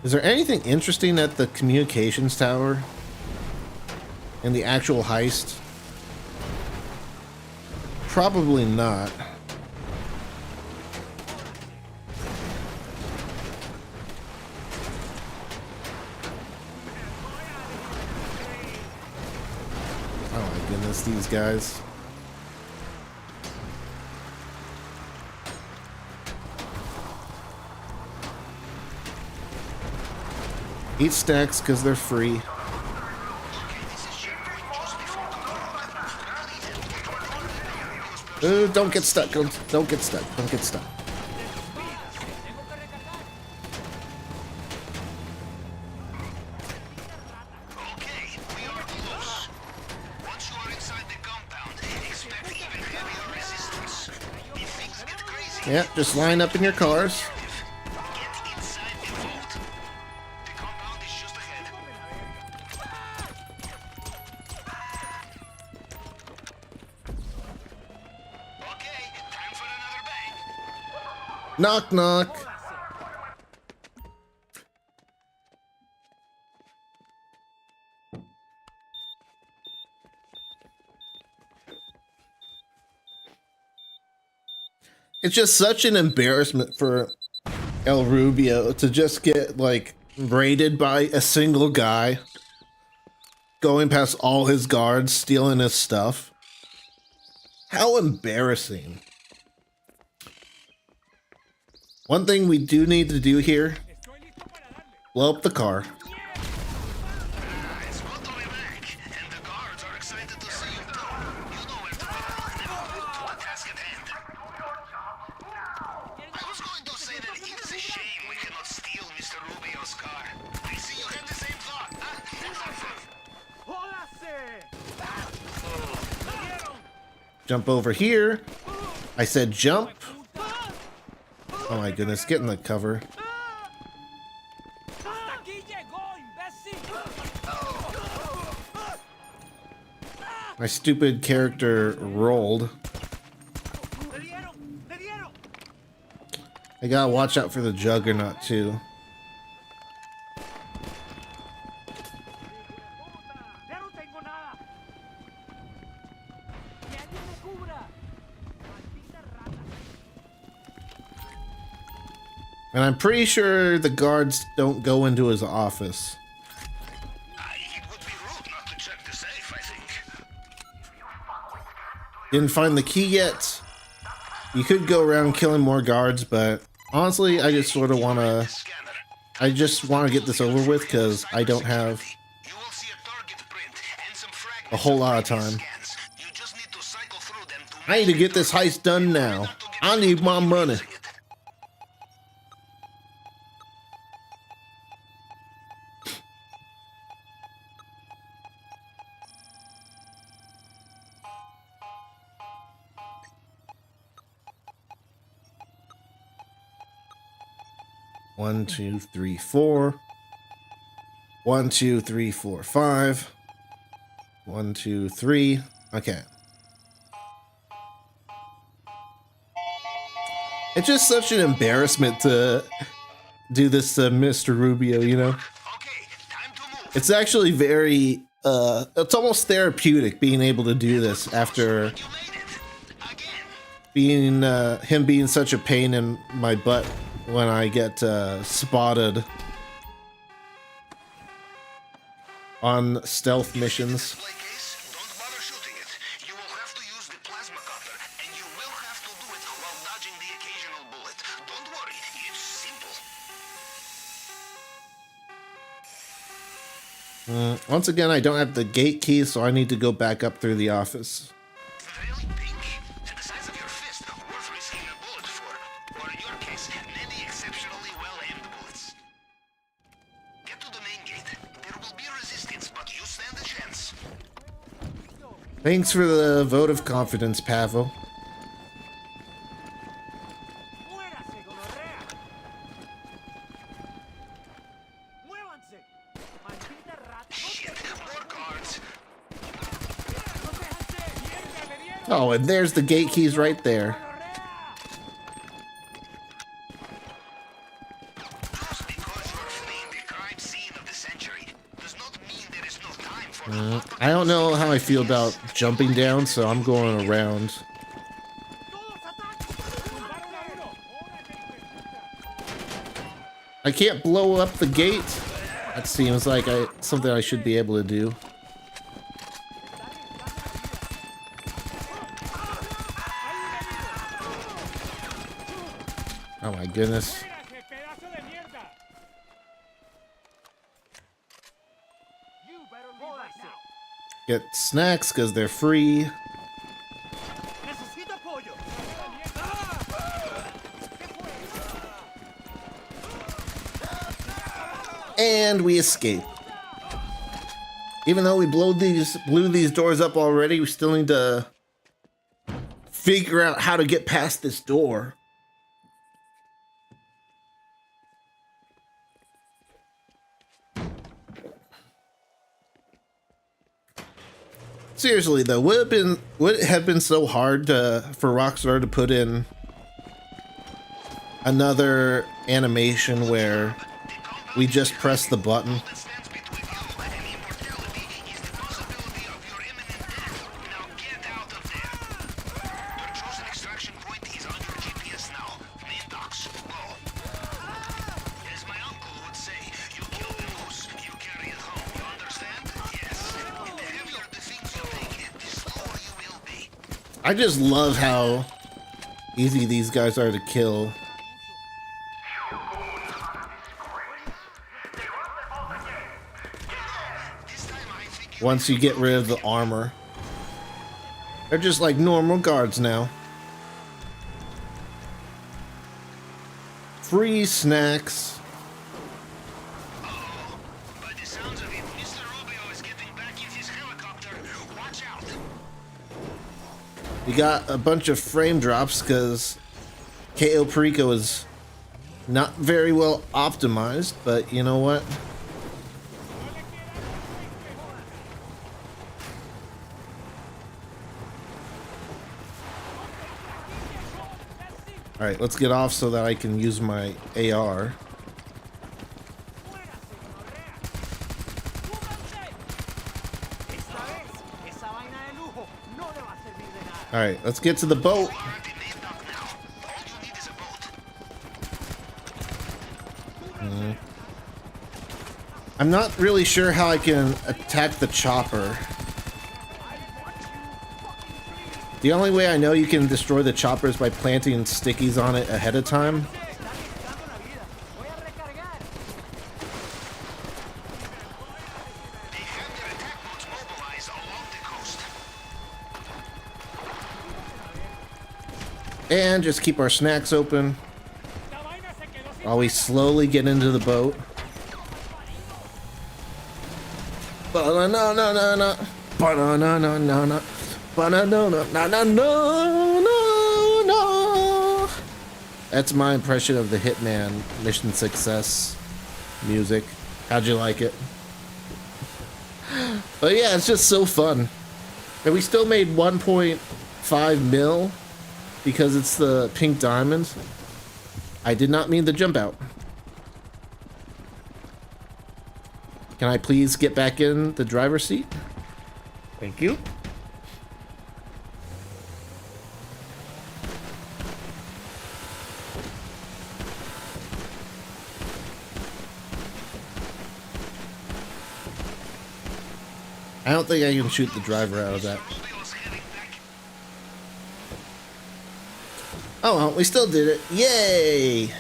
Is there anything interesting at the communications tower in the actual heist? Probably not. Oh my goodness, these guys. Eat stacks because they're free. Ooh, don't get stuck. Don't get stuck. Don't get stuck. Okay, we are close. Once you are inside the compound, expect even heavier resistance. If things get crazy, Yeah, just line up in your cars. get inside the vault. The compound is just ahead. Okay, time for another bang. Knock, knock. It's just such an embarrassment for El Rubio to just get, like, raided by a single guy, going past all his guards, stealing his stuff. How embarrassing. One thing we do need to do here, blow up the car. It's good to be back, and the guards are excited to see you too. You know where to go. To the task at hand. I was going to say that it is a shame we cannot steal Mr. Rubio's car. I see you had the same thought, huh? Jump over here. I said jump. Oh my goodness, get in the cover. My stupid character rolled. I gotta watch out for the Juggernaut too. ¡Ya no tengo nada! ¡Que alguien me cubra! And I'm pretty sure the guards don't go into his office. It would be rude not to check the safe, I think. Didn't find the key yet. You could go around killing more guards, but honestly, I just sort of want to... Scanner. I just want to get this over with because I don't have You will see a target print and some fragments a whole lot of of previous time. scans. You just need to cycle through them to I need to get this heist done now. I need my money. using it. 1, 2, 3, 4. 1, 2, 3, 4, 5. 1, 2, 3. Okay. It's just such an embarrassment to do this to Mr. Rubio, you know? Okay, time to move. It's actually very, it's almost therapeutic being able to do this after You made it. Again. being, him being such a pain in my butt when I get, spotted on stealth missions. Display case, don't bother shooting it. You will have to use the plasma cutter, and you will have to do it while dodging the occasional bullet. Don't worry, it's simple. Once again, I don't have the gate key, so I need to go back up through the office. Really pink? And the size of your fist, worth risking a bullet for. Or in your case, many exceptionally well-aimed bullets. Get to the main gate. There will be resistance, but you stand a chance. Thanks for the vote of confidence, Pavo. ¡Muérase, gonorrea! ¡Muévanse! ¡Maldita rata! Shit, more guards. Oh, and there's the gate keys right there. Just because you're fleeing the crime scene of the century does not mean there is no time for I don't know how I feel about jumping down, so I'm going around. I can't blow up the gate. That seems like something I should be able to do. Oh my goodness. ¡Espérate, pedazo de mierda! You better leave right now. Get snacks because they're free. ¡Necesito apoyo! And we escape. Even though we blew these doors up already, we still need to figure out how to get past this door. Seriously though, would it have been so hard for Rockstar to put in another animation where we just press the button? that stands between you and immortality is the possibility of your imminent death. Now get out of there. Your chosen extraction point is on your GPS now. Main docks, go. As my uncle would say, you kill the moose, you carry it home. You understand? Yes. And the heavier the things you take, the slower you will be. I just love how easy these guys are to kill. This time I think you Once you get rid of the armor. They're just like normal guards now. Free snacks. by the sounds of it, Mr. Rubio is getting back in his helicopter. Watch out. We got a bunch of frame drops because Cayo Perico is not very well optimized, but you know what? All right, let's get off so that I can use my AR. ¡Muérase, gonorrea! ¡Cúbranse! Esta vez, esa vaina de lujo no le va a servir de nada. All right, let's get to the boat. Already named up now. All you need is a boat. I'm not really sure how I can attack the chopper. The only way I know you can destroy the chopper is by planting stickies on it ahead of time. Está arriesgando la vida. Voy a recargar. They have their attack boats mobilized along the coast. And just keep our snacks open La vaina se quedó sin while we slowly get into the boat. Ba-na-na-na-na-na. Ba-na-na-na-na-na. Ba-na-na-na-na-na-na. That's my impression of the Hitman Mission Success music. How'd you like it? But yeah, it's just so fun. And we still made 1.5 mil because it's the pink diamonds. I did not mean to jump out. Can I please get back in the driver's seat? Thank you. I don't think I can shoot the driver out of that. Mobile's heading back. Oh well, we still did it. Yay!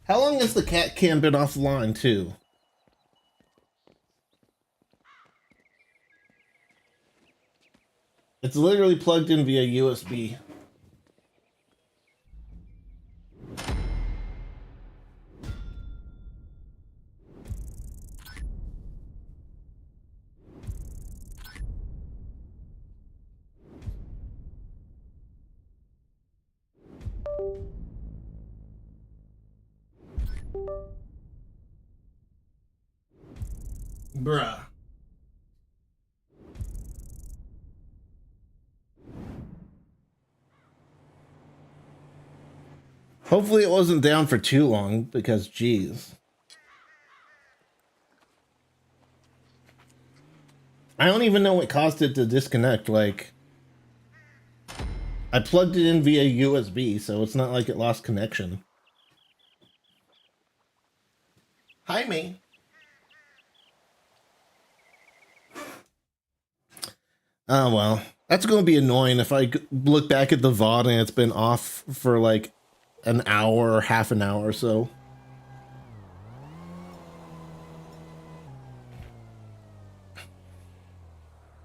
How long has the cat cam been offline too? It's literally plugged in via USB. Bruh. Hopefully it wasn't down for too long, because geez. I don't even know what caused it to disconnect. Like, I plugged it in via USB, so it's not like it lost connection. Hi, me. Oh, well. That's going to be annoying if I look back at the VOD and it's been off for like an hour or half an hour or so.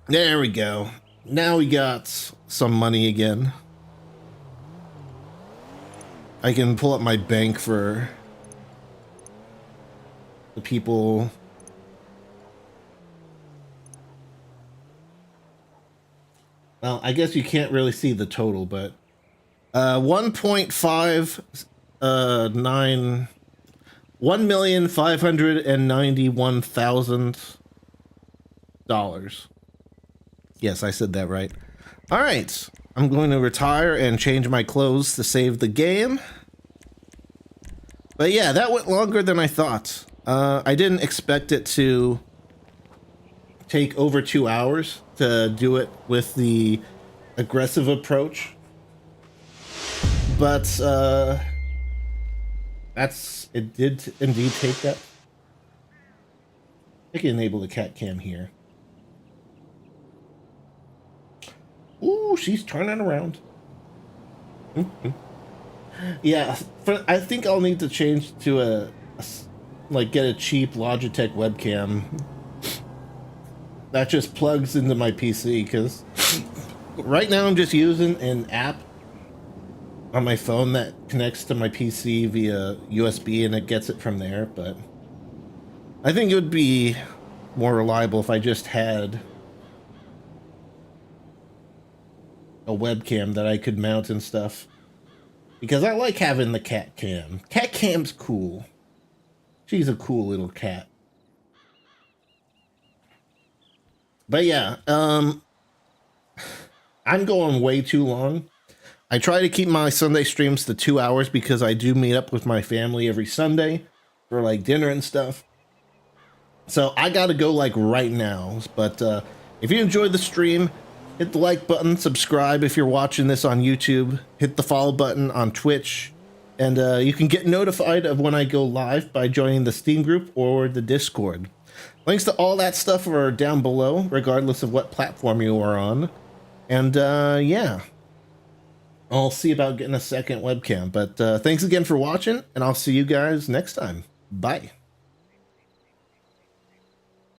There we go. Now we got some money again. I can pull up my bank for the people. Well, I guess you can't really see the total, but 1,591,000 Yes, I said that right. All right, I'm going to retire and change my clothes to save the game. But yeah, that went longer than I thought. I didn't expect it to take over 2 hours to do it with the aggressive approach. But it did indeed take that. I can enable the cat cam here. Ooh, she's turning around. Yeah, I think I'll need to change to get a cheap Logitech webcam that just plugs into my PC, because right now I'm just using an app on my phone that connects to my PC via USB and it gets it from there. But I think it would be more reliable if I just had a webcam that I could mount and stuff. Because I like having the cat cam. Cat cam's cool. She's a cool little cat. But yeah, I'm going way too long. I try to keep my Sunday streams to 2 hours because I do meet up with my family every Sunday for like dinner and stuff. So I gotta go like right now. But if you enjoyed the stream, hit the like button, subscribe if you're watching this on YouTube, hit the follow button on Twitch, and you can get notified of when I go live by joining the Steam group or the Discord. Links to all that stuff are down below, regardless of what platform you are on. And yeah, I'll see about getting a second webcam. But thanks again for watching, and I'll see you guys next time. Bye.